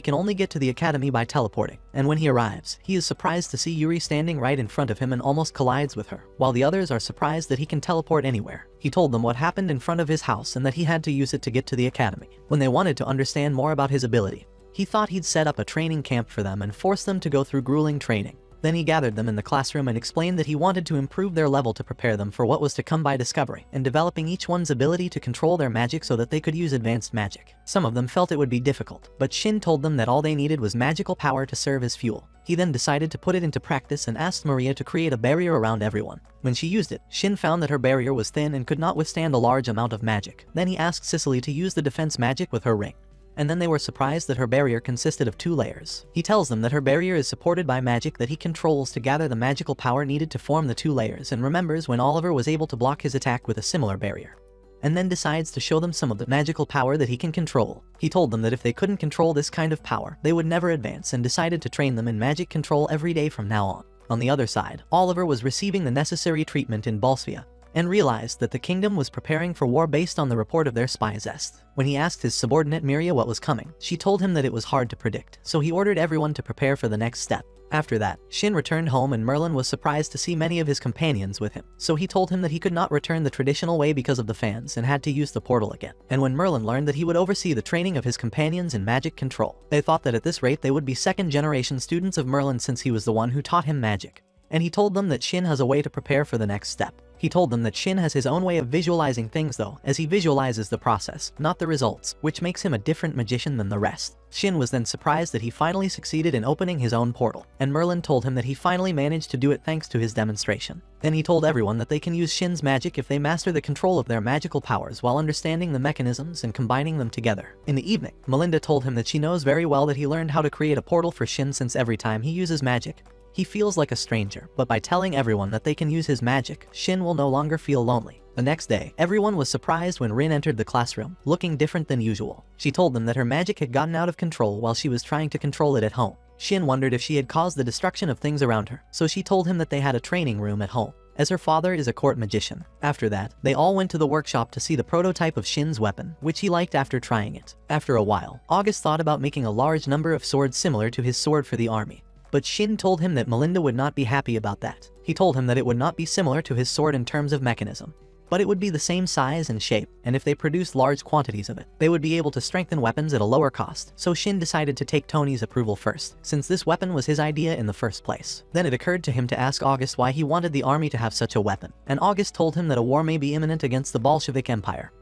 can only get to the academy by teleporting, and when he arrives, he is surprised to see Yuri standing right in front of him and almost collides with her, while the others are surprised that he can teleport anywhere. He told them what happened in front of his house and that he had to use it to get to the academy. When they wanted to understand more about his ability, he thought he'd set up a training camp for them and force them to go through grueling training. Then he gathered them in the classroom and explained that he wanted to improve their level to prepare them for what was to come by discovering and developing each one's ability to control their magic so that they could use advanced magic. Some of them felt it would be difficult, but Shin told them that all they needed was magical power to serve as fuel. He then decided to put it into practice and asked Maria to create a barrier around everyone. When she used it, Shin found that her barrier was thin and could not withstand a large amount of magic. Then he asked Cicely to use the defense magic with her ring, and then they were surprised that her barrier consisted of 2 layers. He tells them that her barrier is supported by magic that he controls to gather the magical power needed to form the 2 layers, and remembers when Oliver was able to block his attack with a similar barrier, and then decides to show them some of the magical power that he can control. He told them that if they couldn't control this kind of power, they would never advance, and decided to train them in magic control every day from now on. On the other side, Oliver was receiving the necessary treatment in Balsvia, and realized that the kingdom was preparing for war based on the report of their spy Zest. When he asked his subordinate Miria what was coming, she told him that it was hard to predict, so he ordered everyone to prepare for the next step. After that, Shin returned home and Merlin was surprised to see many of his companions with him, so he told him that he could not return the traditional way because of the fans and had to use the portal again. And when Merlin learned that he would oversee the training of his companions in magic control, they thought that at this rate they would be second-generation students of Merlin since he was the one who taught him magic. And he told them that Shin has a way to prepare for the next step. He told them that Shin has his own way of visualizing things though, as he visualizes the process, not the results, which makes him a different magician than the rest. Shin was then surprised that he finally succeeded in opening his own portal, and Merlin told him that he finally managed to do it thanks to his demonstration. Then he told everyone that they can use Shin's magic if they master the control of their magical powers while understanding the mechanisms and combining them together. In the evening, Melinda told him that she knows very well that he learned how to create a portal for Shin since every time he uses magic, he feels like a stranger, but by telling everyone that they can use his magic, Shin will no longer feel lonely. The next day, everyone was surprised when Rin entered the classroom, looking different than usual. She told them that her magic had gotten out of control while she was trying to control it at home. Shin wondered if she had caused the destruction of things around her, so she told him that they had a training room at home, as her father is a court magician. After that, they all went to the workshop to see the prototype of Shin's weapon, which he liked after trying it. After a while, August thought about making a large number of swords similar to his sword for the army. But Shin told him that Melinda would not be happy about that. He told him that it would not be similar to his sword in terms of mechanism, but it would be the same size and shape, and if they produced large quantities of it, they would be able to strengthen weapons at a lower cost. So Shin decided to take Tony's approval first, since this weapon was his idea in the first place. Then it occurred to him to ask August why he wanted the army to have such a weapon, and August told him that a war may be imminent against the Bolshevik Empire,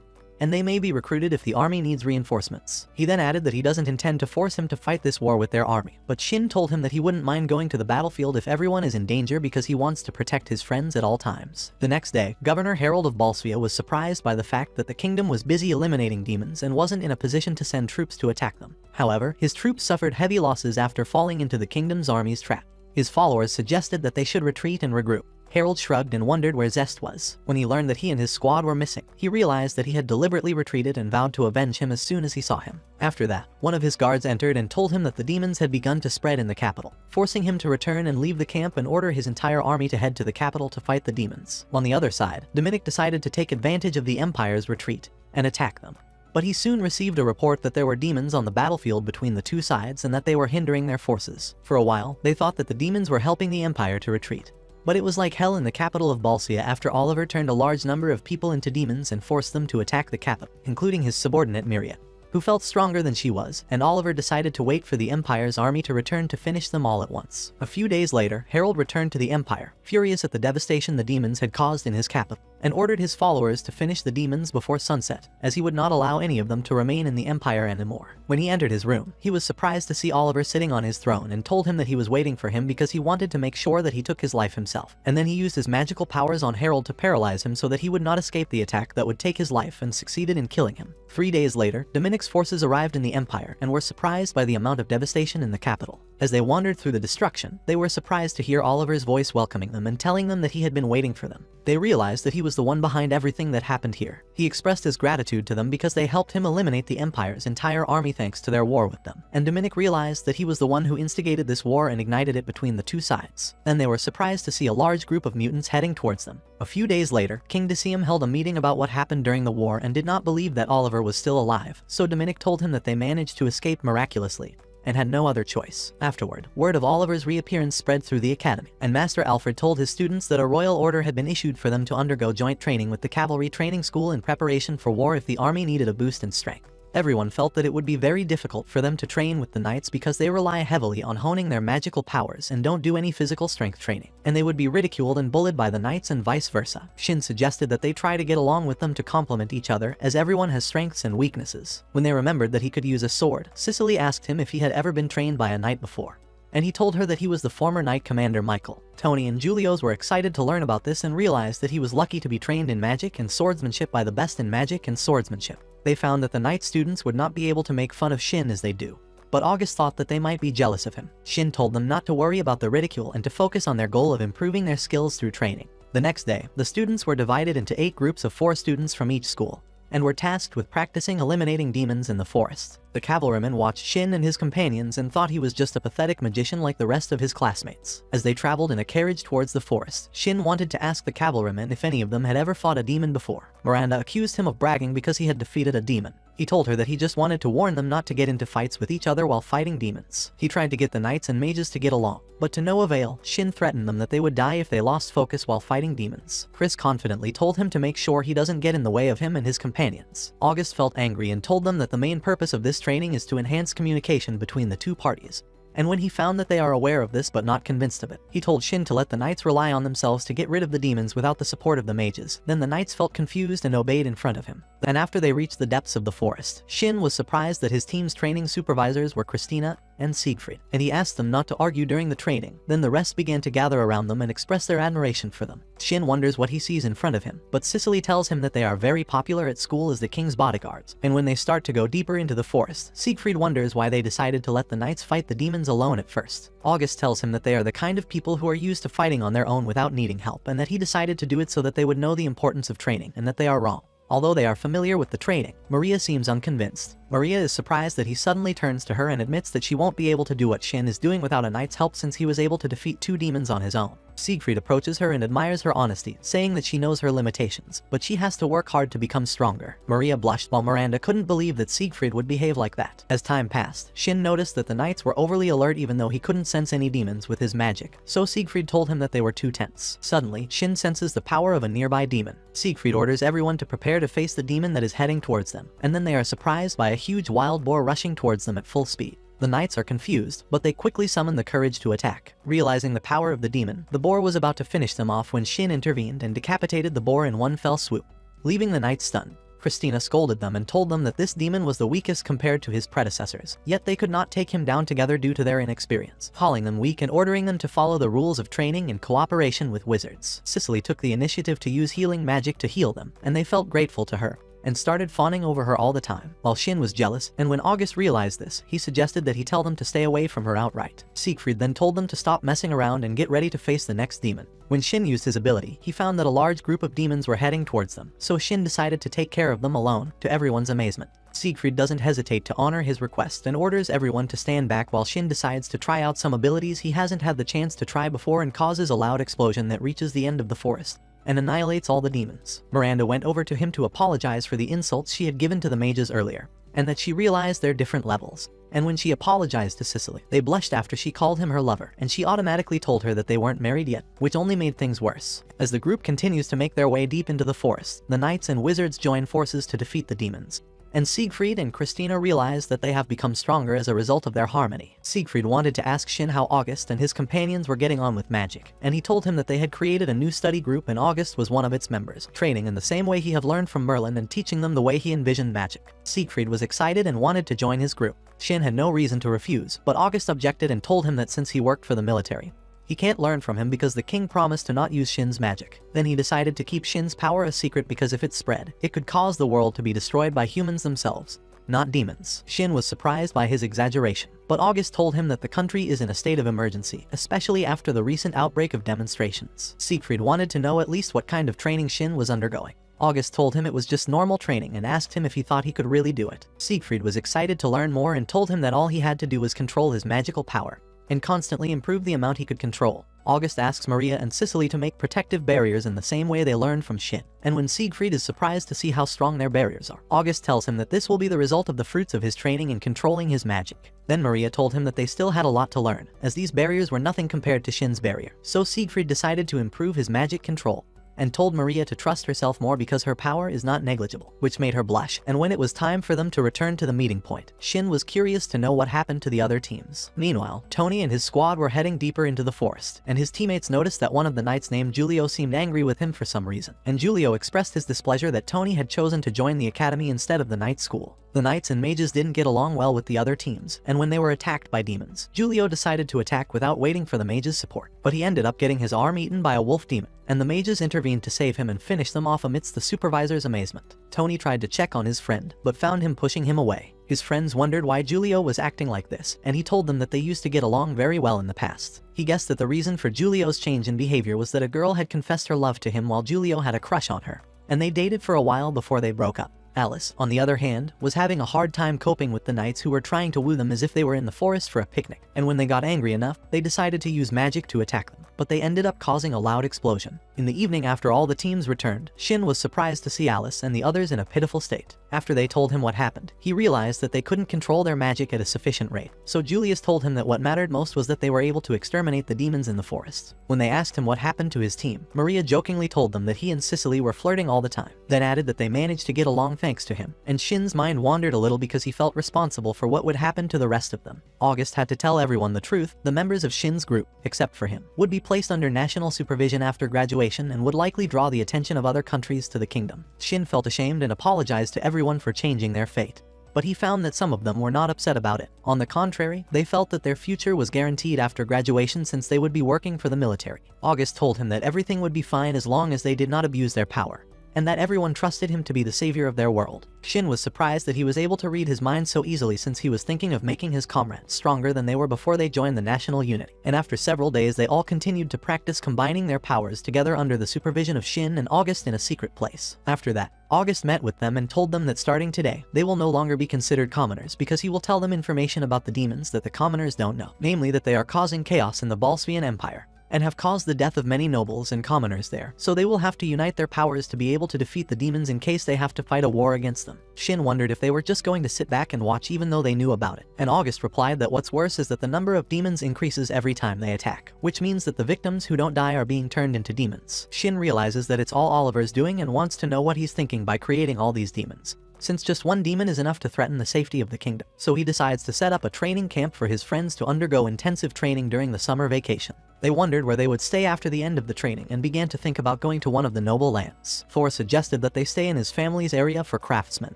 and they may be recruited if the army needs reinforcements. He then added that he doesn't intend to force him to fight this war with their army, but Shin told him that he wouldn't mind going to the battlefield if everyone is in danger because he wants to protect his friends at all times. The next day, Governor Harold of Balsvia was surprised by the fact that the kingdom was busy eliminating demons and wasn't in a position to send troops to attack them. However, his troops suffered heavy losses after falling into the kingdom's army's trap. His followers suggested that they should retreat and regroup. Harold shrugged and wondered where Zest was. When he learned that he and his squad were missing, he realized that he had deliberately retreated and vowed to avenge him as soon as he saw him. After that, one of his guards entered and told him that the demons had begun to spread in the capital, forcing him to return and leave the camp and order his entire army to head to the capital to fight the demons. On the other side, Dominic decided to take advantage of the Empire's retreat and attack them. But he soon received a report that there were demons on the battlefield between the two sides and that they were hindering their forces. For a while, they thought that the demons were helping the Empire to retreat. But it was like hell in the capital of Balsia after Oliver turned a large number of people into demons and forced them to attack the capital, including his subordinate Miria, who felt stronger than she was, and Oliver decided to wait for the Empire's army to return to finish them all at once. A few days later, Harold returned to the Empire, furious at the devastation the demons had caused in his capital, and ordered his followers to finish the demons before sunset, as he would not allow any of them to remain in the Empire anymore. When he entered his room, he was surprised to see Oliver sitting on his throne and told him that he was waiting for him because he wanted to make sure that he took his life himself. And then he used his magical powers on Harold to paralyze him so that he would not escape the attack that would take his life, and succeeded in killing him. 3 days later, Dominic's forces arrived in the Empire and were surprised by the amount of devastation in the capital. As they wandered through the destruction, they were surprised to hear Oliver's voice welcoming them and telling them that he had been waiting for them. They realized that he was the one behind everything that happened here. He expressed his gratitude to them because they helped him eliminate the Empire's entire army thanks to their war with them. And Dominic realized that he was the one who instigated this war and ignited it between the two sides. Then they were surprised to see a large group of mutants heading towards them. A few days later, King Decium held a meeting about what happened during the war and did not believe that Oliver was still alive, so Dominic told him that they managed to escape miraculously and had no other choice. Afterward, word of Oliver's reappearance spread through the academy, and Master Alfred told his students that a royal order had been issued for them to undergo joint training with the cavalry training school in preparation for war if the army needed a boost in strength. Everyone felt that it would be very difficult for them to train with the knights because they rely heavily on honing their magical powers and don't do any physical strength training, and they would be ridiculed and bullied by the knights and vice versa. Shin suggested that they try to get along with them to complement each other, as everyone has strengths and weaknesses. When they remembered that he could use a sword, Cicely asked him if he had ever been trained by a knight before, and he told her that he was the former knight commander Michael. Tony and Julios were excited to learn about this and realized that he was lucky to be trained in magic and swordsmanship by the best in magic and swordsmanship. They found that the knight students would not be able to make fun of Shin as they do, but August thought that they might be jealous of him. Shin told them not to worry about the ridicule and to focus on their goal of improving their skills through training. The next day, the students were divided into 8 groups of 4 students from each school, and were tasked with practicing eliminating demons in the forest. The cavalryman watched Shin and his companions and thought he was just a pathetic magician like the rest of his classmates. As they traveled in a carriage towards the forest, Shin wanted to ask the cavalryman if any of them had ever fought a demon before. Miranda accused him of bragging because he had defeated a demon. He told her that he just wanted to warn them not to get into fights with each other while fighting demons. He tried to get the knights and mages to get along, but to no avail. Shin threatened them that they would die if they lost focus while fighting demons. Chris confidently told him to make sure he doesn't get in the way of him and his companions. August felt angry and told them that the main purpose of this training is to enhance communication between the two parties. And when he found that they are aware of this but not convinced of it, he told Shin to let the knights rely on themselves to get rid of the demons without the support of the mages. Then the knights felt confused and obeyed in front of him. And after they reached the depths of the forest, Shin was surprised that his team's training supervisors were Christina and Siegfried, and he asked them not to argue during the training. Then the rest began to gather around them and express their admiration for them. Shin wonders what he sees in front of him, but Cicely tells him that they are very popular at school as the king's bodyguards. And when they start to go deeper into the forest, Siegfried wonders why they decided to let the knights fight the demons alone at first. August tells him that they are the kind of people who are used to fighting on their own without needing help, and that he decided to do it so that they would know the importance of training, and that they are wrong. Although they are familiar with the training, Maria seems unconvinced. Maria is surprised that he suddenly turns to her and admits that she won't be able to do what Shin is doing without a knight's help since he was able to defeat 2 demons on his own. Siegfried approaches her and admires her honesty, saying that she knows her limitations, but she has to work hard to become stronger. Maria blushed while Miranda couldn't believe that Siegfried would behave like that. As time passed, Shin noticed that the knights were overly alert even though he couldn't sense any demons with his magic, so Siegfried told him that they were too tense. Suddenly, Shin senses the power of a nearby demon. Siegfried orders everyone to prepare to face the demon that is heading towards them, and then they are surprised by a huge wild boar rushing towards them at full speed. The knights are confused, but they quickly summon the courage to attack. Realizing the power of the demon, the boar was about to finish them off when Shin intervened and decapitated the boar in one fell swoop, leaving the knights stunned. Christina scolded them and told them that this demon was the weakest compared to his predecessors, yet they could not take him down together due to their inexperience, calling them weak and ordering them to follow the rules of training in cooperation with wizards. Cicely took the initiative to use healing magic to heal them, and they felt grateful to her, and started fawning over her all the time, while Shin was jealous, and when August realized this, he suggested that he tell them to stay away from her outright. Siegfried then told them to stop messing around and get ready to face the next demon. When Shin used his ability, he found that a large group of demons were heading towards them, so Shin decided to take care of them alone, to everyone's amazement. Siegfried doesn't hesitate to honor his request and orders everyone to stand back while Shin decides to try out some abilities he hasn't had the chance to try before and causes a loud explosion that reaches the end of the forest, and annihilates all the demons. Miranda went over to him to apologize for the insults she had given to the mages earlier, and that she realized their different levels. And when she apologized to Cicely, they blushed after she called him her lover, and she automatically told her that they weren't married yet, which only made things worse. As the group continues to make their way deep into the forest, the knights and wizards join forces to defeat the demons. And Siegfried and Christina realize that they have become stronger as a result of their harmony. Siegfried wanted to ask Shin how August and his companions were getting on with magic, and he told him that they had created a new study group and August was one of its members, training in the same way he had learned from Merlin and teaching them the way he envisioned magic. Siegfried was excited and wanted to join his group. Shin had no reason to refuse, but August objected and told him that since he worked for the military, he can't learn from him because the king promised to not use Shin's magic. Then he decided to keep Shin's power a secret because if it spread, it could cause the world to be destroyed by humans themselves, not demons. Shin was surprised by his exaggeration, but August told him that the country is in a state of emergency, especially after the recent outbreak of demonstrations. Siegfried wanted to know at least what kind of training Shin was undergoing. August told him it was just normal training and asked him if he thought he could really do it. Siegfried was excited to learn more and told him that all he had to do was control his magical power and constantly improve the amount he could control. August asks Maria and Cicely to make protective barriers in the same way they learned from Shin. And when Siegfried is surprised to see how strong their barriers are, August tells him that this will be the result of the fruits of his training in controlling his magic. Then Maria told him that they still had a lot to learn, as these barriers were nothing compared to Shin's barrier. So Siegfried decided to improve his magic control, and told Maria to trust herself more because her power is not negligible, which made her blush. And when it was time for them to return to the meeting point, Shin was curious to know what happened to the other teams. Meanwhile, Tony and his squad were heading deeper into the forest, and his teammates noticed that one of the knights named Giulio seemed angry with him for some reason, and Giulio expressed his displeasure that Tony had chosen to join the academy instead of the knight school. The knights and mages didn't get along well with the other teams, and when they were attacked by demons, Giulio decided to attack without waiting for the mages' support, but he ended up getting his arm eaten by a wolf demon, and the mages intervened to save him and finish them off amidst the supervisor's amazement. Tony tried to check on his friend, but found him pushing him away. His friends wondered why Giulio was acting like this, and he told them that they used to get along very well in the past. He guessed that the reason for Giulio's change in behavior was that a girl had confessed her love to him while Giulio had a crush on her, and they dated for a while before they broke up. Alice, on the other hand, was having a hard time coping with the knights who were trying to woo them as if they were in the forest for a picnic, and when they got angry enough, they decided to use magic to attack them, but they ended up causing a loud explosion. In the evening after all the teams returned, Shin was surprised to see Alice and the others in a pitiful state. After they told him what happened, he realized that they couldn't control their magic at a sufficient rate, so Julius told him that what mattered most was that they were able to exterminate the demons in the forest. When they asked him what happened to his team, Maria jokingly told them that he and Cicely were flirting all the time, then added that they managed to get along thanks to him, and Shin's mind wandered a little because he felt responsible for what would happen to the rest of them. August had to tell everyone the truth. The members of Shin's group, except for him, would be placed under national supervision after graduation and would likely draw the attention of other countries to the kingdom. Shin felt ashamed and apologized to everyone for changing their fate, but he found that some of them were not upset about it. On the contrary, they felt that their future was guaranteed after graduation since they would be working for the military. August told him that everything would be fine as long as they did not abuse their power, and that everyone trusted him to be the savior of their world. Shin was surprised that he was able to read his mind so easily since he was thinking of making his comrades stronger than they were before they joined the national unity. And after several days they all continued to practice combining their powers together under the supervision of Shin and August in a secret place. After that, August met with them and told them that starting today, they will no longer be considered commoners because he will tell them information about the demons that the commoners don't know, namely that they are causing chaos in the Balsvian Empire, and have caused the death of many nobles and commoners there, so they will have to unite their powers to be able to defeat the demons in case they have to fight a war against them. Shin wondered if they were just going to sit back and watch even though they knew about it, and August replied that what's worse is that the number of demons increases every time they attack, which means that the victims who don't die are being turned into demons. Shin realizes that it's all Oliver's doing and wants to know what he's thinking by creating all these demons, since just one demon is enough to threaten the safety of the kingdom. So he decides to set up a training camp for his friends to undergo intensive training during the summer vacation. They wondered where they would stay after the end of the training and began to think about going to one of the noble lands. Thor suggested that they stay in his family's area for craftsmen,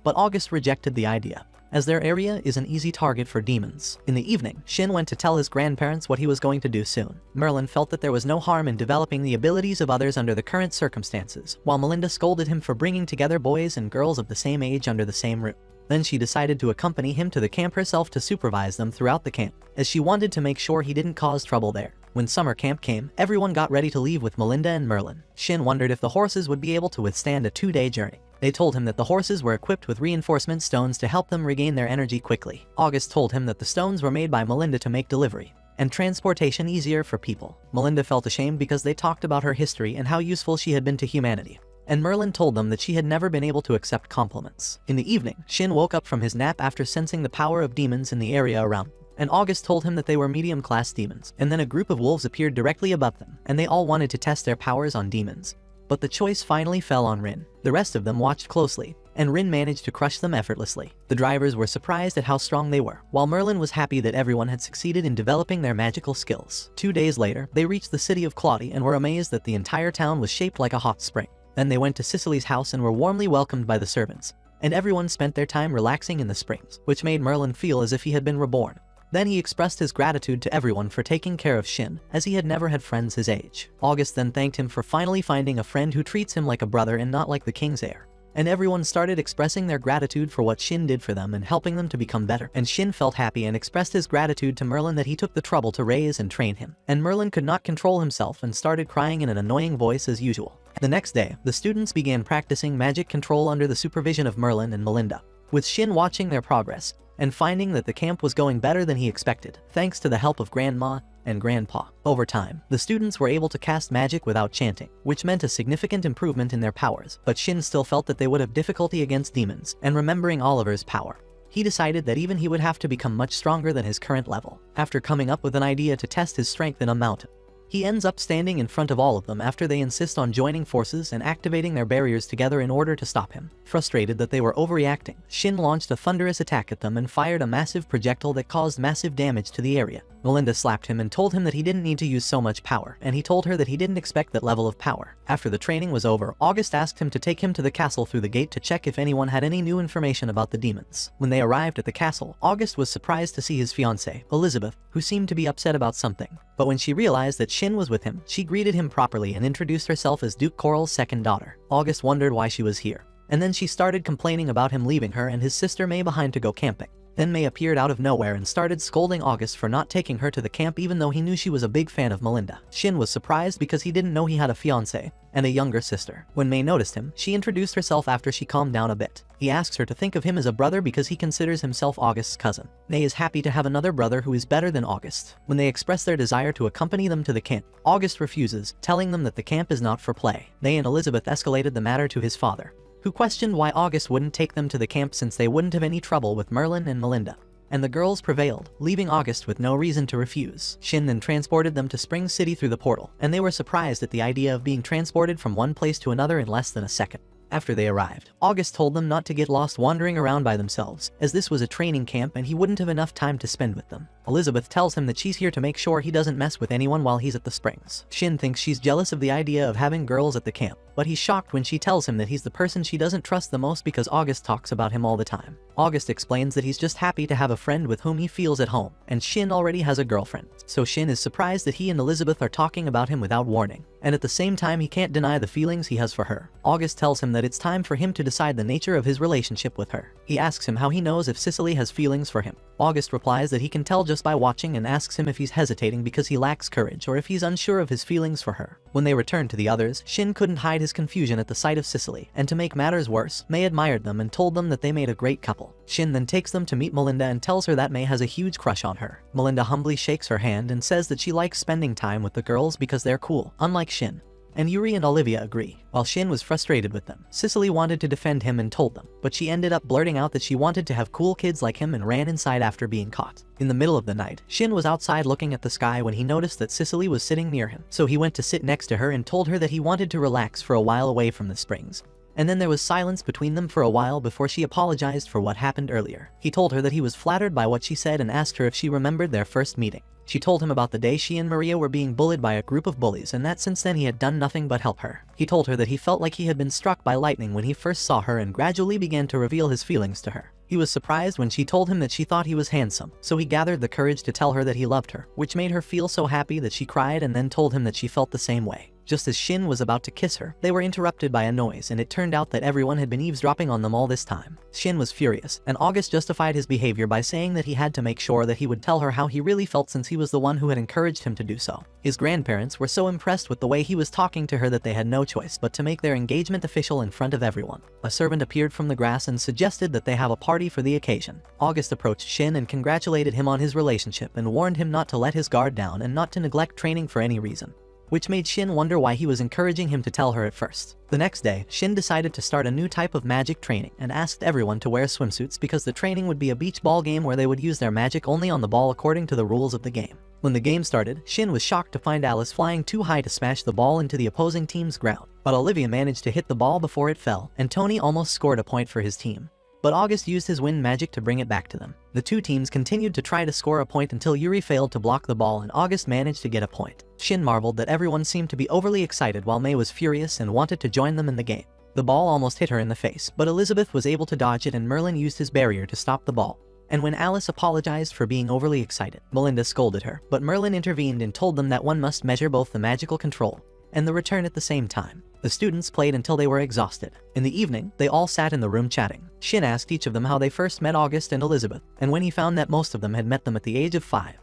but August rejected the idea, as their area is an easy target for demons. In the evening, Shin went to tell his grandparents what he was going to do soon. Merlin felt that there was no harm in developing the abilities of others under the current circumstances, while Melinda scolded him for bringing together boys and girls of the same age under the same roof. Then she decided to accompany him to the camp herself to supervise them throughout the camp, as she wanted to make sure he didn't cause trouble there. When summer camp came, everyone got ready to leave with Melinda and Merlin. Shin wondered if the horses would be able to withstand a 2-day journey. They told him that the horses were equipped with reinforcement stones to help them regain their energy quickly. August told him that the stones were made by Melinda to make delivery, and transportation easier for people. Melinda felt ashamed because they talked about her history and how useful she had been to humanity. And Merlin told them that she had never been able to accept compliments. In the evening, Shin woke up from his nap after sensing the power of demons in the area around, and August told him that they were medium-class demons, and then a group of wolves appeared directly above them, and they all wanted to test their powers on demons. But the choice finally fell on Rin. The rest of them watched closely, and Rin managed to crush them effortlessly. The drivers were surprised at how strong they were, while Merlin was happy that everyone had succeeded in developing their magical skills. 2 days later, they reached the city of Claudia and were amazed that the entire town was shaped like a hot spring. Then they went to Cicely's house and were warmly welcomed by the servants, and everyone spent their time relaxing in the springs, which made Merlin feel as if he had been reborn. Then he expressed his gratitude to everyone for taking care of Shin, as he had never had friends his age. August then thanked him for finally finding a friend who treats him like a brother and not like the king's heir. And everyone started expressing their gratitude for what Shin did for them and helping them to become better. And Shin felt happy and expressed his gratitude to Merlin that he took the trouble to raise and train him. And Merlin could not control himself and started crying in an annoying voice as usual. The next day, the students began practicing magic control under the supervision of Merlin and Melinda, with Shin watching their progress and finding that the camp was going better than he expected, thanks to the help of Grandma and Grandpa. Over time, the students were able to cast magic without chanting, which meant a significant improvement in their powers, but Shin still felt that they would have difficulty against demons, and remembering Oliver's power, he decided that even he would have to become much stronger than his current level. After coming up with an idea to test his strength in a mountain, he ends up standing in front of all of them after they insist on joining forces and activating their barriers together in order to stop him. Frustrated that they were overreacting, Shin launched a thunderous attack at them and fired a massive projectile that caused massive damage to the area. Melinda slapped him and told him that he didn't need to use so much power, and he told her that he didn't expect that level of power. After the training was over, August asked him to take him to the castle through the gate to check if anyone had any new information about the demons. When they arrived at the castle, August was surprised to see his fiancée, Elizabeth, who seemed to be upset about something. But when she realized that Shin was with him, she greeted him properly and introduced herself as Duke Coral's second daughter. August wondered why she was here, and then she started complaining about him leaving her and his sister May behind to go camping. Then May appeared out of nowhere and started scolding August for not taking her to the camp even though he knew she was a big fan of Melinda. Shin was surprised because he didn't know he had a fiancée and a younger sister. When May noticed him, she introduced herself after she calmed down a bit. He asks her to think of him as a brother because he considers himself August's cousin. May is happy to have another brother who is better than August. When they express their desire to accompany them to the camp, August refuses, telling them that the camp is not for play. May and Elizabeth escalated the matter to his father, who questioned why August wouldn't take them to the camp since they wouldn't have any trouble with Merlin and Melinda. And the girls prevailed, leaving August with no reason to refuse. Shin then transported them to Spring City through the portal, and they were surprised at the idea of being transported from one place to another in less than a second. After they arrived, August told them not to get lost wandering around by themselves, as this was a training camp and he wouldn't have enough time to spend with them. Elizabeth tells him that she's here to make sure he doesn't mess with anyone while he's at the springs. Shin thinks she's jealous of the idea of having girls at the camp, but he's shocked when she tells him that he's the person she doesn't trust the most because August talks about him all the time. August explains that he's just happy to have a friend with whom he feels at home, and Shin already has a girlfriend. So Shin is surprised that he and Elizabeth are talking about him without warning, and at the same time he can't deny the feelings he has for her. August tells him that it's time for him to decide the nature of his relationship with her. He asks him how he knows if Cicely has feelings for him. August replies that he can tell just by watching and asks him if he's hesitating because he lacks courage or if he's unsure of his feelings for her. When they returned to the others, Shin couldn't hide his confusion at the sight of Cicely, and to make matters worse, May admired them and told them that they made a great couple. Shin then takes them to meet Melinda and tells her that May has a huge crush on her. Melinda humbly shakes her hand and says that she likes spending time with the girls because they're cool, unlike Shin. And Yuri and Olivia agree. While Shin was frustrated with them, Cicely wanted to defend him and told them, but she ended up blurting out that she wanted to have cool kids like him and ran inside after being caught. In the middle of the night, Shin was outside looking at the sky when he noticed that Cicely was sitting near him, so he went to sit next to her and told her that he wanted to relax for a while away from the springs. And then there was silence between them for a while before she apologized for what happened earlier. He told her that he was flattered by what she said and asked her if she remembered their first meeting. She told him about the day she and Maria were being bullied by a group of bullies and that since then he had done nothing but help her. He told her that he felt like he had been struck by lightning when he first saw her and gradually began to reveal his feelings to her. He was surprised when she told him that she thought he was handsome, so he gathered the courage to tell her that he loved her, which made her feel so happy that she cried and then told him that she felt the same way. Just as Shin was about to kiss her, they were interrupted by a noise, and it turned out that everyone had been eavesdropping on them all this time. Shin was furious, and August justified his behavior by saying that he had to make sure that he would tell her how he really felt since he was the one who had encouraged him to do so. His grandparents were so impressed with the way he was talking to her that they had no choice but to make their engagement official in front of everyone. A servant appeared from the grass and suggested that they have a party for the occasion. August approached Shin and congratulated him on his relationship and warned him not to let his guard down and not to neglect training for any reason, which made Shin wonder why he was encouraging him to tell her at first. The next day, Shin decided to start a new type of magic training and asked everyone to wear swimsuits because the training would be a beach ball game where they would use their magic only on the ball according to the rules of the game. When the game started, Shin was shocked to find Alice flying too high to smash the ball into the opposing team's ground, but Olivia managed to hit the ball before it fell, and Tony almost scored a point for his team. But August used his wind magic to bring it back to them. The two teams continued to try to score a point until Yuri failed to block the ball and August managed to get a point. Shin marveled that everyone seemed to be overly excited while Mei was furious and wanted to join them in the game. The ball almost hit her in the face, but Elizabeth was able to dodge it and Merlin used his barrier to stop the ball. And when Alice apologized for being overly excited, Melinda scolded her, but Merlin intervened and told them that one must measure both the magical control and the return at the same time. The students played until they were exhausted. In the evening, they all sat in the room chatting. Shin asked each of them how they first met August and Elizabeth, and when he found that most of them had met them at the age of 5.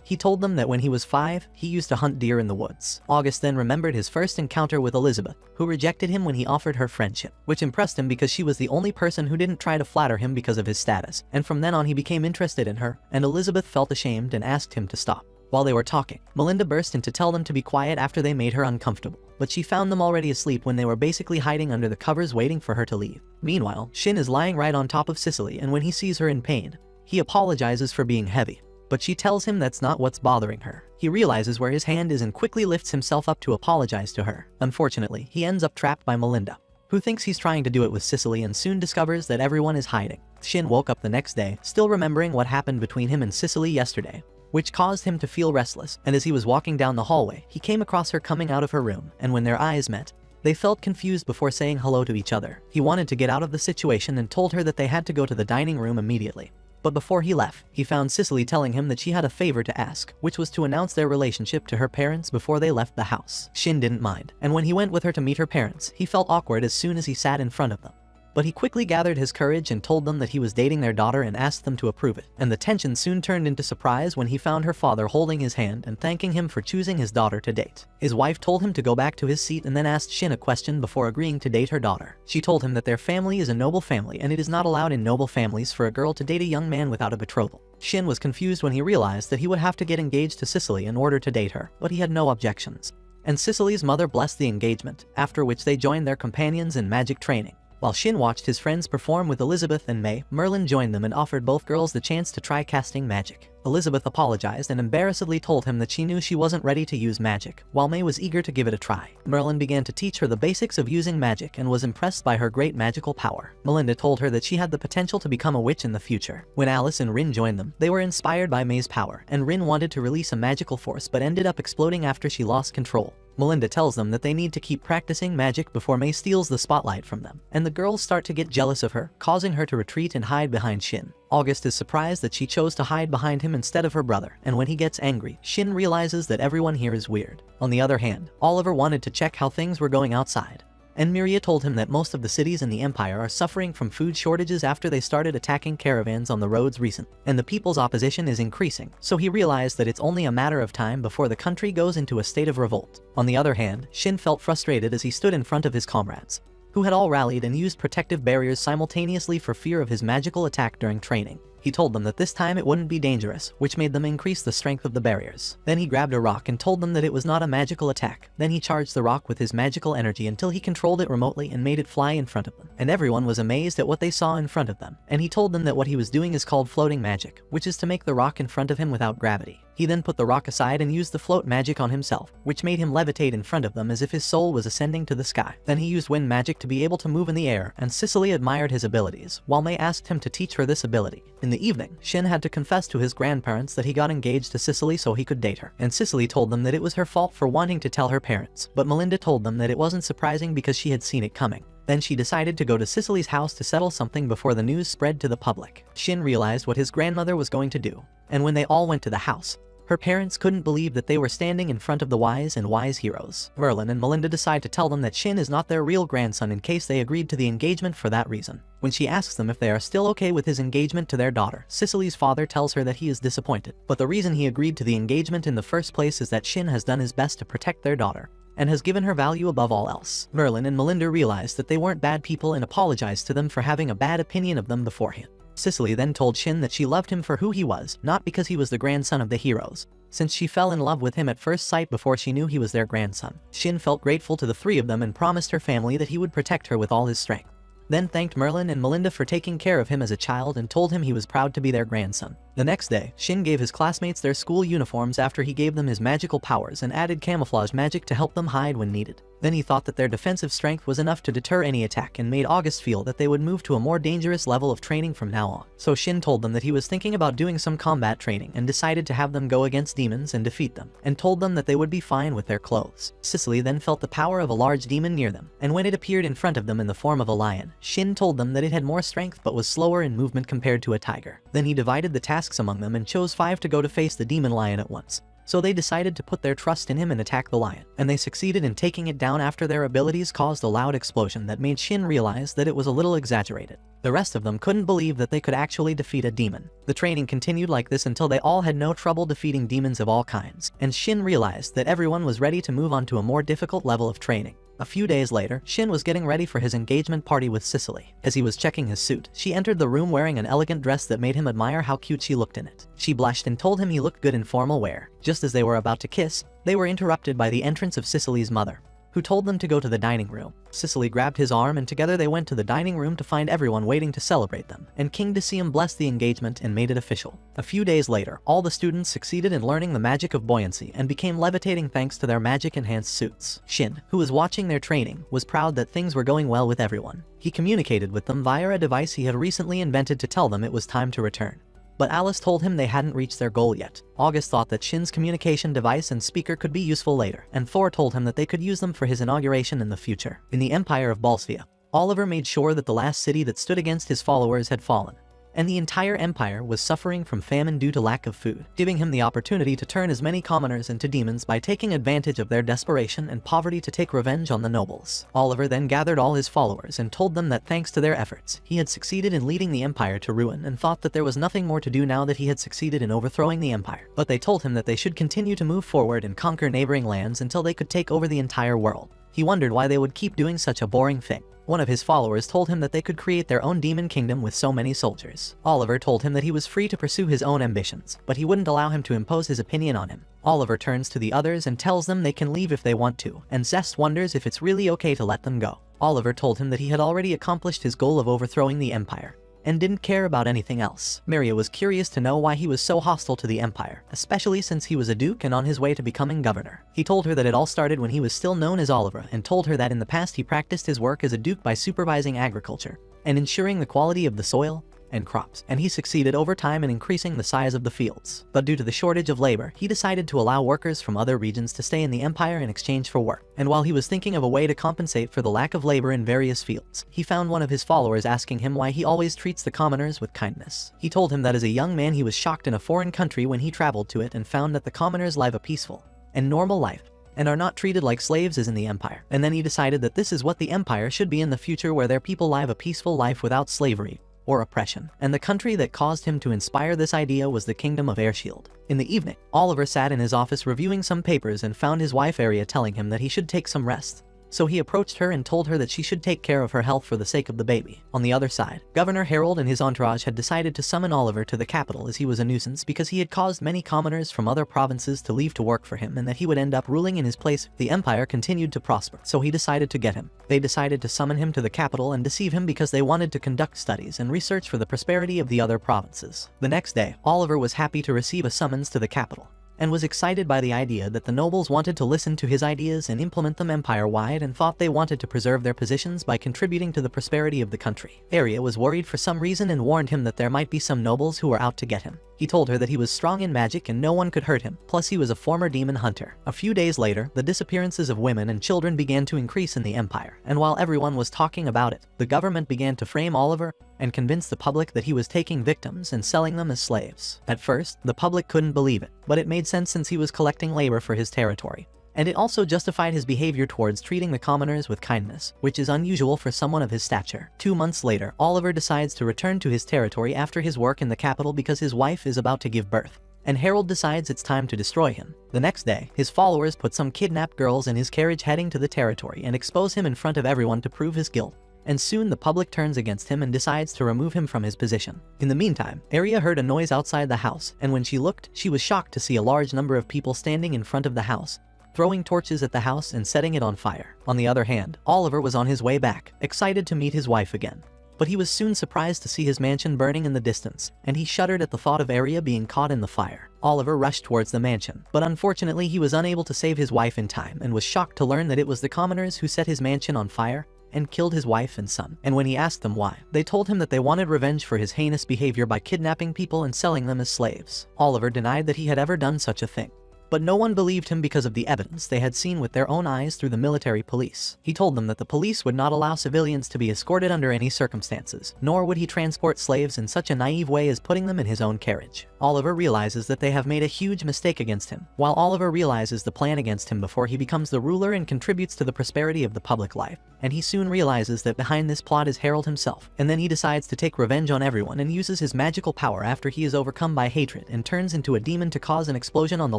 He told them that when he was 5, he used to hunt deer in the woods. August then remembered his first encounter with Elizabeth, who rejected him when he offered her friendship, which impressed him because she was the only person who didn't try to flatter him because of his status, and from then on he became interested in her, and Elizabeth felt ashamed and asked him to stop. While they were talking, Melinda burst in to tell them to be quiet after they made her uncomfortable, but she found them already asleep when they were basically hiding under the covers waiting for her to leave. Meanwhile, Shin is lying right on top of Cicely, and when he sees her in pain, he apologizes for being heavy, but she tells him that's not what's bothering her. He realizes where his hand is and quickly lifts himself up to apologize to her. Unfortunately, he ends up trapped by Melinda, who thinks he's trying to do it with Cicely and soon discovers that everyone is hiding. Shin woke up the next day, still remembering what happened between him and Cicely yesterday, which caused him to feel restless, and as he was walking down the hallway, he came across her coming out of her room, and when their eyes met, they felt confused before saying hello to each other. He wanted to get out of the situation and told her that they had to go to the dining room immediately. But before he left, he found Cicely telling him that she had a favor to ask, which was to announce their relationship to her parents before they left the house. Shin didn't mind, and when he went with her to meet her parents, he felt awkward as soon as he sat in front of them. But he quickly gathered his courage and told them that he was dating their daughter and asked them to approve it. And the tension soon turned into surprise when he found her father holding his hand and thanking him for choosing his daughter to date. His wife told him to go back to his seat and then asked Shin a question before agreeing to date her daughter. She told him that their family is a noble family and it is not allowed in noble families for a girl to date a young man without a betrothal. Shin was confused when he realized that he would have to get engaged to Cicely in order to date her, but he had no objections. And Cicely's mother blessed the engagement, after which they joined their companions in magic training. While Shin watched his friends perform with Elizabeth and Mei, Merlin joined them and offered both girls the chance to try casting magic. Elizabeth apologized and embarrassedly told him that she knew she wasn't ready to use magic, while Mei was eager to give it a try. Merlin began to teach her the basics of using magic and was impressed by her great magical power. Melinda told her that she had the potential to become a witch in the future. When Alice and Rin joined them, they were inspired by Mei's power, and Rin wanted to release a magical force but ended up exploding after she lost control. Melinda tells them that they need to keep practicing magic before Mei steals the spotlight from them, and the girls start to get jealous of her, causing her to retreat and hide behind Shin. August is surprised that she chose to hide behind him instead of her brother, and when he gets angry, Shin realizes that everyone here is weird. On the other hand, Oliver wanted to check how things were going outside, and Miria told him that most of the cities in the Empire are suffering from food shortages after they started attacking caravans on the roads recently, and the people's opposition is increasing, so he realized that it's only a matter of time before the country goes into a state of revolt. On the other hand, Shin felt frustrated as he stood in front of his comrades, who had all rallied and used protective barriers simultaneously for fear of his magical attack during training. He told them that this time it wouldn't be dangerous, which made them increase the strength of the barriers. Then he grabbed a rock and told them that it was not a magical attack. Then he charged the rock with his magical energy until he controlled it remotely and made it fly in front of them. And everyone was amazed at what they saw in front of them. And he told them that what he was doing is called floating magic, which is to make the rock in front of him without gravity. He then put the rock aside and used the float magic on himself, which made him levitate in front of them as if his soul was ascending to the sky. Then he used wind magic to be able to move in the air, and Cicely admired his abilities, while Mei asked him to teach her this ability. In the evening, Shin had to confess to his grandparents that he got engaged to Cicely so he could date her, and Cicely told them that it was her fault for wanting to tell her parents, but Melinda told them that it wasn't surprising because she had seen it coming. Then she decided to go to Cicely's house to settle something before the news spread to the public. Shin realized what his grandmother was going to do, and when they all went to the house, Her parents couldn't believe that they were standing in front of the wise and wise heroes. Merlin and Melinda decide to tell them that Shin is not their real grandson in case they agreed to the engagement for that reason. When she asks them if they are still okay with his engagement to their daughter, Cicely's father tells her that he is disappointed. But the reason he agreed to the engagement in the first place is that Shin has done his best to protect their daughter and has given her value above all else. Merlin and Melinda realized that they weren't bad people and apologized to them for having a bad opinion of them beforehand. Cicely then told Shin that she loved him for who he was, not because he was the grandson of the heroes, since she fell in love with him at first sight before she knew he was their grandson. Shin felt grateful to the three of them and promised her family that he would protect her with all his strength. Then thanked Merlin and Melinda for taking care of him as a child and told him he was proud to be their grandson. The next day, Shin gave his classmates their school uniforms after he gave them his magical powers and added camouflage magic to help them hide when needed. Then he thought that their defensive strength was enough to deter any attack and made August feel that they would move to a more dangerous level of training from now on. So Shin told them that he was thinking about doing some combat training and decided to have them go against demons and defeat them, and told them that they would be fine with their clothes. Cicely then felt the power of a large demon near them, and when it appeared in front of them in the form of a lion, Shin told them that it had more strength but was slower in movement compared to a tiger. Then he divided the tasks among them and chose 5 to go to face the demon lion at once. So they decided to put their trust in him and attack the lion, and they succeeded in taking it down after their abilities caused a loud explosion that made Shin realize that it was a little exaggerated. The rest of them couldn't believe that they could actually defeat a demon. The training continued like this until they all had no trouble defeating demons of all kinds, and Shin realized that everyone was ready to move on to a more difficult level of training. A few days later, Shin was getting ready for his engagement party with Cicely. As he was checking his suit, she entered the room wearing an elegant dress that made him admire how cute she looked in it. She blushed and told him he looked good in formal wear. Just as they were about to kiss, they were interrupted by the entrance of Cicely's mother, who told them to go to the dining room. Cicely grabbed his arm and together they went to the dining room to find everyone waiting to celebrate them, and King Decium blessed the engagement and made it official. A few days later, all the students succeeded in learning the magic of buoyancy and became levitating thanks to their magic-enhanced suits. Shin, who was watching their training, was proud that things were going well with everyone. He communicated with them via a device he had recently invented to tell them it was time to return. But Alice told him they hadn't reached their goal yet. August thought that Shin's communication device and speaker could be useful later, and Thor told him that they could use them for his inauguration in the future. In the Empire of Balsvia, Oliver made sure that the last city that stood against his followers had fallen, and the entire empire was suffering from famine due to lack of food, giving him the opportunity to turn as many commoners into demons by taking advantage of their desperation and poverty to take revenge on the nobles. Oliver then gathered all his followers and told them that thanks to their efforts, he had succeeded in leading the empire to ruin and thought that there was nothing more to do now that he had succeeded in overthrowing the empire. But they told him that they should continue to move forward and conquer neighboring lands until they could take over the entire world. He wondered why they would keep doing such a boring thing. One of his followers told him that they could create their own demon kingdom with so many soldiers. Oliver told him that he was free to pursue his own ambitions, but he wouldn't allow him to impose his opinion on him. Oliver turns to the others and tells them they can leave if they want to, and Zest wonders if it's really okay to let them go. Oliver told him that he had already accomplished his goal of overthrowing the empire, and didn't care about anything else. Miria was curious to know why he was so hostile to the empire, especially since he was a duke and on his way to becoming governor. He told her that it all started when he was still known as Oliver, and told her that in the past he practiced his work as a duke by supervising agriculture and ensuring the quality of the soil and crops, and he succeeded over time in increasing the size of the fields. But due to the shortage of labor, he decided to allow workers from other regions to stay in the empire in exchange for work. And while he was thinking of a way to compensate for the lack of labor in various fields, he found one of his followers asking him why he always treats the commoners with kindness. He told him that as a young man he was shocked in a foreign country when he traveled to it and found that the commoners live a peaceful and normal life, and are not treated like slaves as in the empire. And then he decided that this is what the empire should be in the future, where their people live a peaceful life without slavery or oppression. And the country that caused him to inspire this idea was the Kingdom of Airshield. In the evening, Oliver sat in his office reviewing some papers and found his wife Aria telling him that he should take some rest. So he approached her and told her that she should take care of her health for the sake of the baby. On the other side, Governor Harold and his entourage had decided to summon Oliver to the capital as he was a nuisance because he had caused many commoners from other provinces to leave to work for him, and that he would end up ruling in his place if the empire continued to prosper. So he decided to get him. They decided to summon him to the capital and deceive him because they wanted to conduct studies and research for the prosperity of the other provinces. The next day, Oliver was happy to receive a summons to the capital, and was excited by the idea that the nobles wanted to listen to his ideas and implement them empire-wide, and thought they wanted to preserve their positions by contributing to the prosperity of the country. Aria was worried for some reason and warned him that there might be some nobles who were out to get him. He told her that he was strong in magic and no one could hurt him, plus he was a former demon hunter. A few days later, the disappearances of women and children began to increase in the empire, and while everyone was talking about it, the government began to frame Oliver and convince the public that he was taking victims and selling them as slaves. At first, the public couldn't believe it, but it made sense since he was collecting labor for his territory. And it also justified his behavior towards treating the commoners with kindness, which is unusual for someone of his stature. 2 months later, Oliver decides to return to his territory after his work in the capital because his wife is about to give birth, and Harold decides it's time to destroy him. The next day, his followers put some kidnapped girls in his carriage heading to the territory and expose him in front of everyone to prove his guilt. And soon the public turns against him and decides to remove him from his position. In the meantime, Aria heard a noise outside the house, and when she looked, she was shocked to see a large number of people standing in front of the house, throwing torches at the house and setting it on fire. On the other hand, Oliver was on his way back, excited to meet his wife again. But he was soon surprised to see his mansion burning in the distance, and he shuddered at the thought of Aria being caught in the fire. Oliver rushed towards the mansion, but unfortunately he was unable to save his wife in time and was shocked to learn that it was the commoners who set his mansion on fire and killed his wife and son. And when he asked them why, they told him that they wanted revenge for his heinous behavior by kidnapping people and selling them as slaves. Oliver denied that he had ever done such a thing, but no one believed him because of the evidence they had seen with their own eyes through the military police. He told them that the police would not allow civilians to be escorted under any circumstances, nor would he transport slaves in such a naive way as putting them in his own carriage. Oliver realizes that they have made a huge mistake against him, while Oliver realizes the plan against him before he becomes the ruler and contributes to the prosperity of the public life. And he soon realizes that behind this plot is Harold himself, and then he decides to take revenge on everyone and uses his magical power after he is overcome by hatred and turns into a demon to cause an explosion on the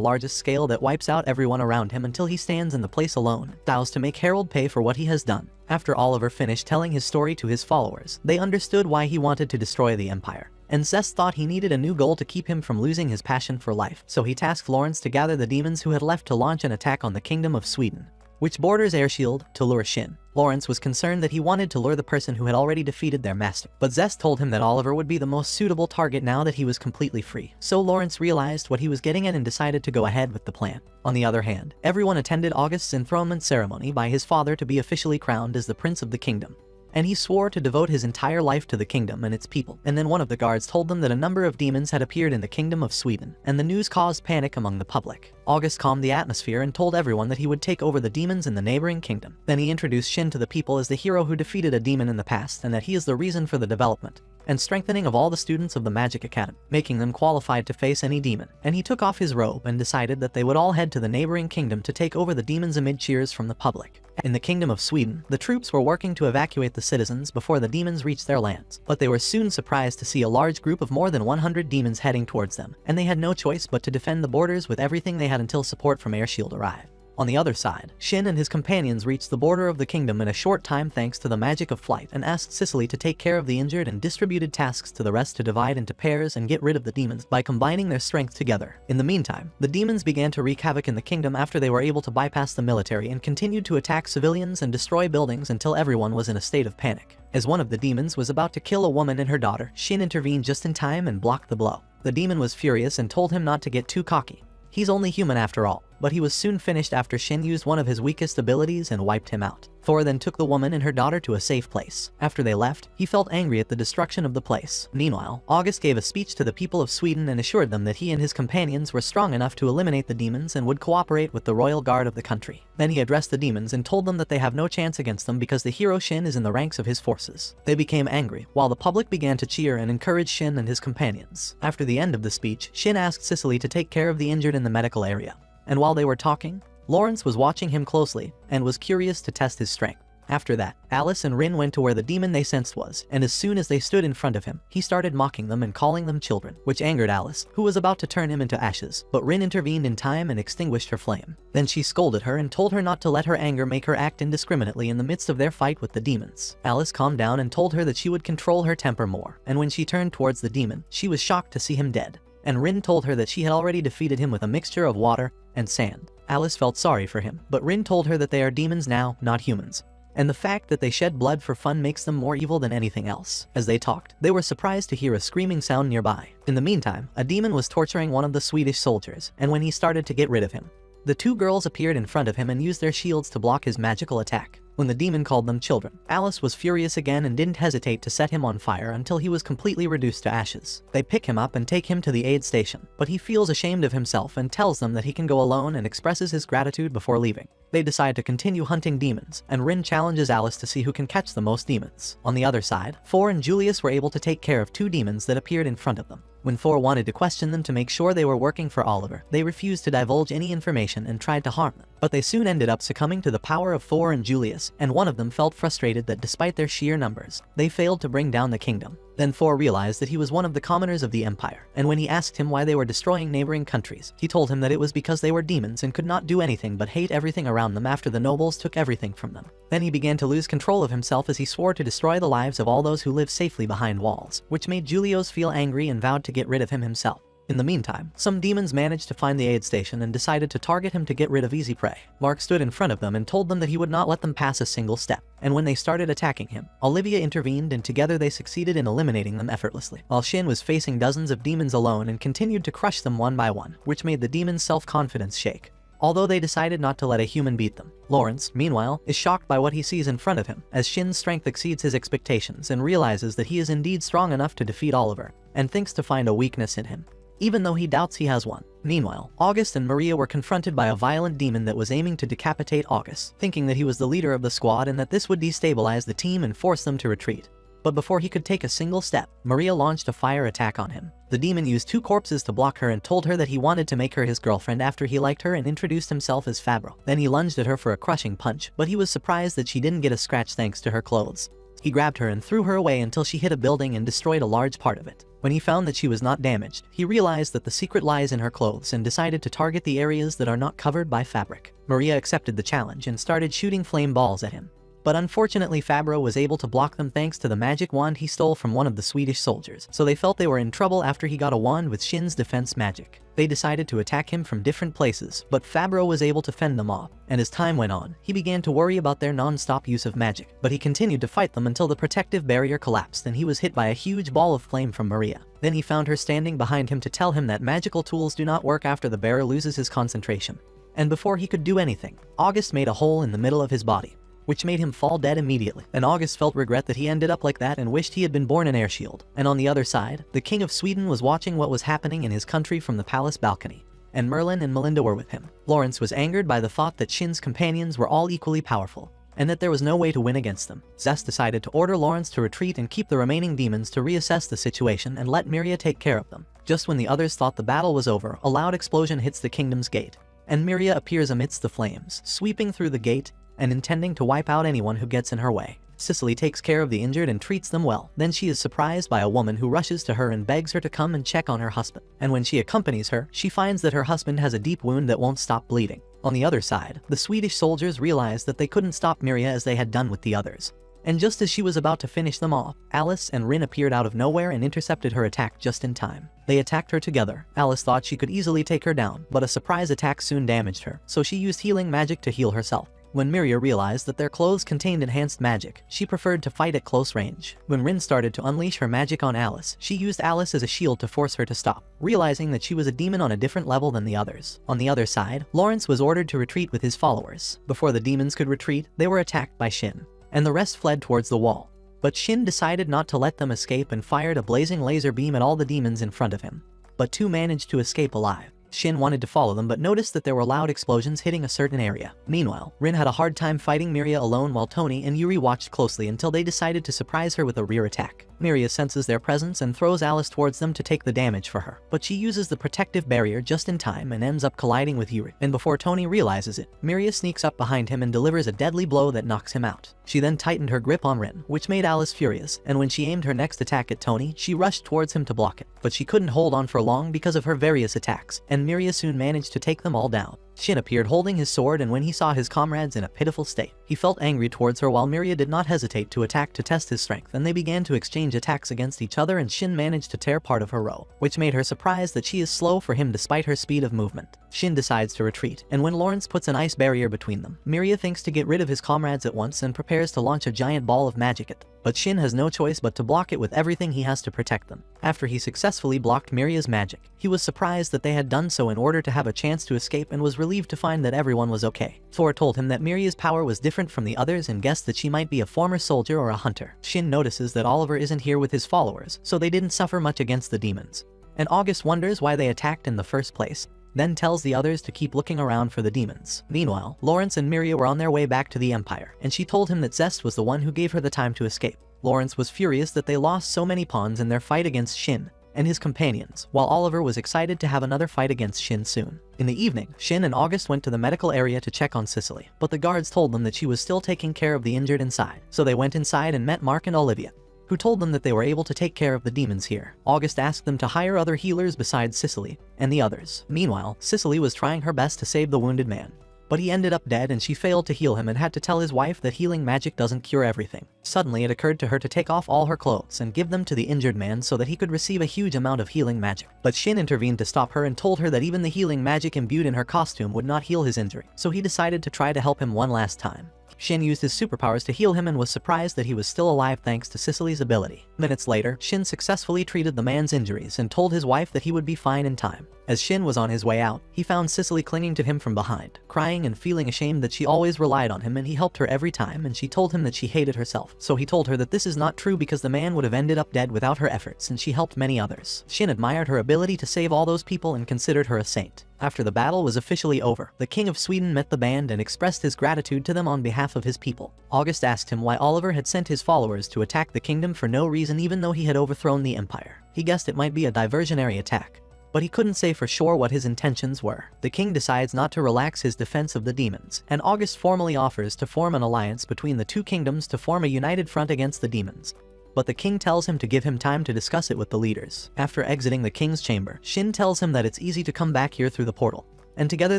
largest scale that wipes out everyone around him until he stands in the place alone, vows to make Harold pay for what he has done. After Oliver finished telling his story to his followers, they understood why he wanted to destroy the empire. And Zest thought he needed a new goal to keep him from losing his passion for life, so he tasked Lawrence to gather the demons who had left to launch an attack on the kingdom of Sweden, which borders Airshield, to lure Shin. Lawrence was concerned that he wanted to lure the person who had already defeated their master, but Zest told him that Oliver would be the most suitable target now that he was completely free. So Lawrence realized what he was getting at and decided to go ahead with the plan. On the other hand, everyone attended August's enthronement ceremony by his father to be officially crowned as the prince of the kingdom, and he swore to devote his entire life to the kingdom and its people. And then one of the guards told them that a number of demons had appeared in the kingdom of Sweden, and the news caused panic among the public. August calmed the atmosphere and told everyone that he would take over the demons in the neighboring kingdom. Then he introduced Shin to the people as the hero who defeated a demon in the past, and that he is the reason for the development and strengthening of all the students of the Magic Academy, making them qualified to face any demon. And he took off his robe and decided that they would all head to the neighboring kingdom to take over the demons amid cheers from the public. In the kingdom of Sweden, the troops were working to evacuate the citizens before the demons reached their lands, but they were soon surprised to see a large group of more than 100 demons heading towards them, and they had no choice but to defend the borders with everything they had until support from Airshield arrived. On the other side, Shin and his companions reached the border of the kingdom in a short time thanks to the magic of flight, and asked Cicely to take care of the injured and distributed tasks to the rest to divide into pairs and get rid of the demons by combining their strength together. In the meantime, the demons began to wreak havoc in the kingdom after they were able to bypass the military and continued to attack civilians and destroy buildings until everyone was in a state of panic. As one of the demons was about to kill a woman and her daughter, Shin intervened just in time and blocked the blow. The demon was furious and told him not to get too cocky. He's only human after all, but he was soon finished after Shin used one of his weakest abilities and wiped him out. Thor then took the woman and her daughter to a safe place. After they left, he felt angry at the destruction of the place. Meanwhile, August gave a speech to the people of Sweden and assured them that he and his companions were strong enough to eliminate the demons and would cooperate with the royal guard of the country. Then he addressed the demons and told them that they have no chance against them because the hero Shin is in the ranks of his forces. They became angry, while the public began to cheer and encourage Shin and his companions. After the end of the speech, Shin asked Cicely to take care of the injured in the medical area. And while they were talking, Lawrence was watching him closely and was curious to test his strength. After that, Alice and Rin went to where the demon they sensed was, and as soon as they stood in front of him, he started mocking them and calling them children, which angered Alice, who was about to turn him into ashes, but Rin intervened in time and extinguished her flame. Then she scolded her and told her not to let her anger make her act indiscriminately in the midst of their fight with the demons. Alice calmed down and told her that she would control her temper more, and when she turned towards the demon, she was shocked to see him dead. And Rin told her that she had already defeated him with a mixture of water and sand. Alice felt sorry for him, but Rin told her that they are demons now, not humans, and the fact that they shed blood for fun makes them more evil than anything else. As they talked, they were surprised to hear a screaming sound nearby. In the meantime, a demon was torturing one of the Swedish soldiers, and when he started to get rid of him, the two girls appeared in front of him and used their shields to block his magical attack. When the demon called them children, Alice was furious again and didn't hesitate to set him on fire until he was completely reduced to ashes. They pick him up and take him to the aid station, but he feels ashamed of himself and tells them that he can go alone and expresses his gratitude before leaving. They decide to continue hunting demons, and Rin challenges Alice to see who can catch the most demons. On the other side, Thor and Julius were able to take care of 2 demons that appeared in front of them. When Thor wanted to question them to make sure they were working for Oliver, they refused to divulge any information and tried to harm them. But they soon ended up succumbing to the power of Thor and Julius, and one of them felt frustrated that despite their sheer numbers, they failed to bring down the kingdom. Then Thor realized that he was one of the commoners of the empire, and when he asked him why they were destroying neighboring countries, he told him that it was because they were demons and could not do anything but hate everything around them after the nobles took everything from them. Then he began to lose control of himself as he swore to destroy the lives of all those who live safely behind walls, which made Julius feel angry and vowed to get rid of him himself. In the meantime, some demons managed to find the aid station and decided to target him to get rid of easy prey. Mark stood in front of them and told them that he would not let them pass a single step. And when they started attacking him, Olivia intervened and together they succeeded in eliminating them effortlessly, while Shin was facing dozens of demons alone and continued to crush them one by one, which made the demons' self-confidence shake. Although they decided not to let a human beat them. Lawrence, meanwhile, is shocked by what he sees in front of him, as Shin's strength exceeds his expectations and realizes that he is indeed strong enough to defeat Oliver, and thinks to find a weakness in him, even though he doubts he has one. Meanwhile, August and Maria were confronted by a violent demon that was aiming to decapitate August, thinking that he was the leader of the squad and that this would destabilize the team and force them to retreat. But before he could take a single step, Maria launched a fire attack on him. The demon used 2 corpses to block her and told her that he wanted to make her his girlfriend after he liked her and introduced himself as Fabro. Then he lunged at her for a crushing punch, but he was surprised that she didn't get a scratch thanks to her clothes. He grabbed her and threw her away until she hit a building and destroyed a large part of it. When he found that she was not damaged, he realized that the secret lies in her clothes and decided to target the areas that are not covered by fabric. Maria accepted the challenge and started shooting flame balls at him. But unfortunately Fabro was able to block them thanks to the magic wand he stole from one of the Swedish soldiers, so they felt they were in trouble after he got a wand with Shin's defense magic. They decided to attack him from different places, but Fabro was able to fend them off, and as time went on, he began to worry about their non-stop use of magic, but he continued to fight them until the protective barrier collapsed and he was hit by a huge ball of flame from Maria. Then he found her standing behind him to tell him that magical tools do not work after the bearer loses his concentration. And before he could do anything, August made a hole in the middle of his body, which made him fall dead immediately. And August felt regret that he ended up like that and wished he had been born an air shield. And on the other side, the King of Sweden was watching what was happening in his country from the palace balcony, and Merlin and Melinda were with him. Lawrence was angered by the thought that Shin's companions were all equally powerful, and that there was no way to win against them. Zest decided to order Lawrence to retreat and keep the remaining demons to reassess the situation and let Miria take care of them. Just when the others thought the battle was over, a loud explosion hits the kingdom's gate, and Miria appears amidst the flames, sweeping through the gate and intending to wipe out anyone who gets in her way. Cicely takes care of the injured and treats them well. Then she is surprised by a woman who rushes to her and begs her to come and check on her husband. And when she accompanies her, she finds that her husband has a deep wound that won't stop bleeding. On the other side, the Swedish soldiers realized that they couldn't stop Miria as they had done with the others. And just as she was about to finish them off, Alice and Rin appeared out of nowhere and intercepted her attack just in time. They attacked her together. Alice thought she could easily take her down, but a surprise attack soon damaged her, so she used healing magic to heal herself. When Miria realized that their clothes contained enhanced magic, she preferred to fight at close range. When Rin started to unleash her magic on Alice, she used Alice as a shield to force her to stop, realizing that she was a demon on a different level than the others. On the other side, Lawrence was ordered to retreat with his followers. Before the demons could retreat, they were attacked by Shin, and the rest fled towards the wall. But Shin decided not to let them escape and fired a blazing laser beam at all the demons in front of him. But 2 managed to escape alive. Shin wanted to follow them but noticed that there were loud explosions hitting a certain area. Meanwhile, Rin had a hard time fighting Miria alone while Tony and Yuri watched closely until they decided to surprise her with a rear attack. Miria senses their presence and throws Alice towards them to take the damage for her, but she uses the protective barrier just in time and ends up colliding with Yuri. And before Tony realizes it, Miria sneaks up behind him and delivers a deadly blow that knocks him out. She then tightened her grip on Rin, which made Alice furious, and when she aimed her next attack at Tony, she rushed towards him to block it. But she couldn't hold on for long because of her various attacks, and Miria soon managed to take them all down. Shin appeared holding his sword, and when he saw his comrades in a pitiful state, he felt angry towards her while Miria did not hesitate to attack to test his strength, and they began to exchange attacks against each other and Shin managed to tear part of her robe, which made her surprised that she is slow for him despite her speed of movement. Shin decides to retreat, and when Lawrence puts an ice barrier between them, Miria thinks to get rid of his comrades at once and prepares to launch a giant ball of magic at them. But Shin has no choice but to block it with everything he has to protect them. After he successfully blocked Miria's magic, he was surprised that they had done so in order to have a chance to escape and was relieved to find that everyone was okay. Thor told him that Miria's power was different from the others and guessed that she might be a former soldier or a hunter. Shin notices that Oliver isn't here with his followers, so they didn't suffer much against the demons. And August wonders why they attacked in the first place. then tells the others to keep looking around for the demons. Meanwhile, Lawrence and Miria were on their way back to the Empire, and she told him that Zest was the one who gave her the time to escape. Lawrence was furious that they lost so many pawns in their fight against Shin and his companions, while Oliver was excited to have another fight against Shin soon. In the evening, Shin and August went to the medical area to check on Cicely, but the guards told them that she was still taking care of the injured inside, so they went inside and met Mark and Olivia, who told them that they were able to take care of the demons here. August asked them to hire other healers besides Cicely and the others. Meanwhile, Cicely was trying her best to save the wounded man, but he ended up dead and she failed to heal him and had to tell his wife that healing magic doesn't cure everything. Suddenly it occurred to her to take off all her clothes and give them to the injured man so that he could receive a huge amount of healing magic. But Shin intervened to stop her and told her that even the healing magic imbued in her costume would not heal his injury, so he decided to try to help him one last time. Shin used his superpowers to heal him and was surprised that he was still alive thanks to Cicely's ability. Minutes later, Shin successfully treated the man's injuries and told his wife that he would be fine in time. As Shin was on his way out, he found Cicely clinging to him from behind, crying and feeling ashamed that she always relied on him and he helped her every time, and she told him that she hated herself. So he told her that this is not true because the man would have ended up dead without her efforts and she helped many others. Shin admired her ability to save all those people and considered her a saint. After the battle was officially over, the King of Sweden met the band and expressed his gratitude to them on behalf of his people. August asked him why Oliver had sent his followers to attack the kingdom for no reason even though he had overthrown the empire. He guessed it might be a diversionary attack, but he couldn't say for sure what his intentions were. The king decides not to relax his defense of the demons, and August formally offers to form an alliance between the two kingdoms to form a united front against the demons. But the king tells him to give him time to discuss it with the leaders. After exiting the king's chamber, Shin tells him that it's easy to come back here through the portal, and together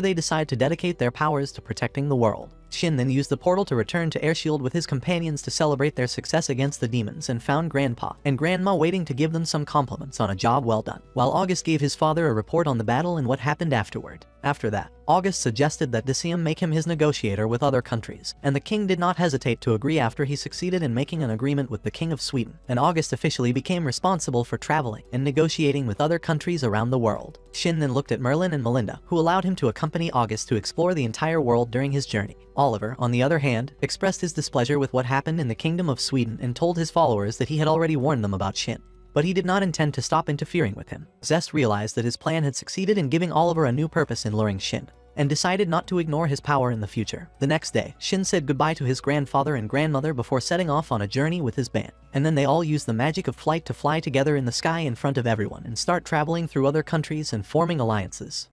they decide to dedicate their powers to protecting the world. Shin then used the portal to return to Airshield with his companions to celebrate their success against the demons and found Grandpa and Grandma waiting to give them some compliments on a job well done, while August gave his father a report on the battle and what happened afterward. After that, August suggested that Decium make him his negotiator with other countries, and the king did not hesitate to agree after he succeeded in making an agreement with the King of Sweden, and August officially became responsible for traveling and negotiating with other countries around the world. Shin then looked at Merlin and Melinda, who allowed him to accompany August to explore the entire world during his journey. Oliver, on the other hand, expressed his displeasure with what happened in the Kingdom of Sweden and told his followers that he had already warned them about Shin, but he did not intend to stop interfering with him. Zest realized that his plan had succeeded in giving Oliver a new purpose in luring Shin, and decided not to ignore his power in the future. The next day, Shin said goodbye to his grandfather and grandmother before setting off on a journey with his band, and then they all used the magic of flight to fly together in the sky in front of everyone and start traveling through other countries and forming alliances.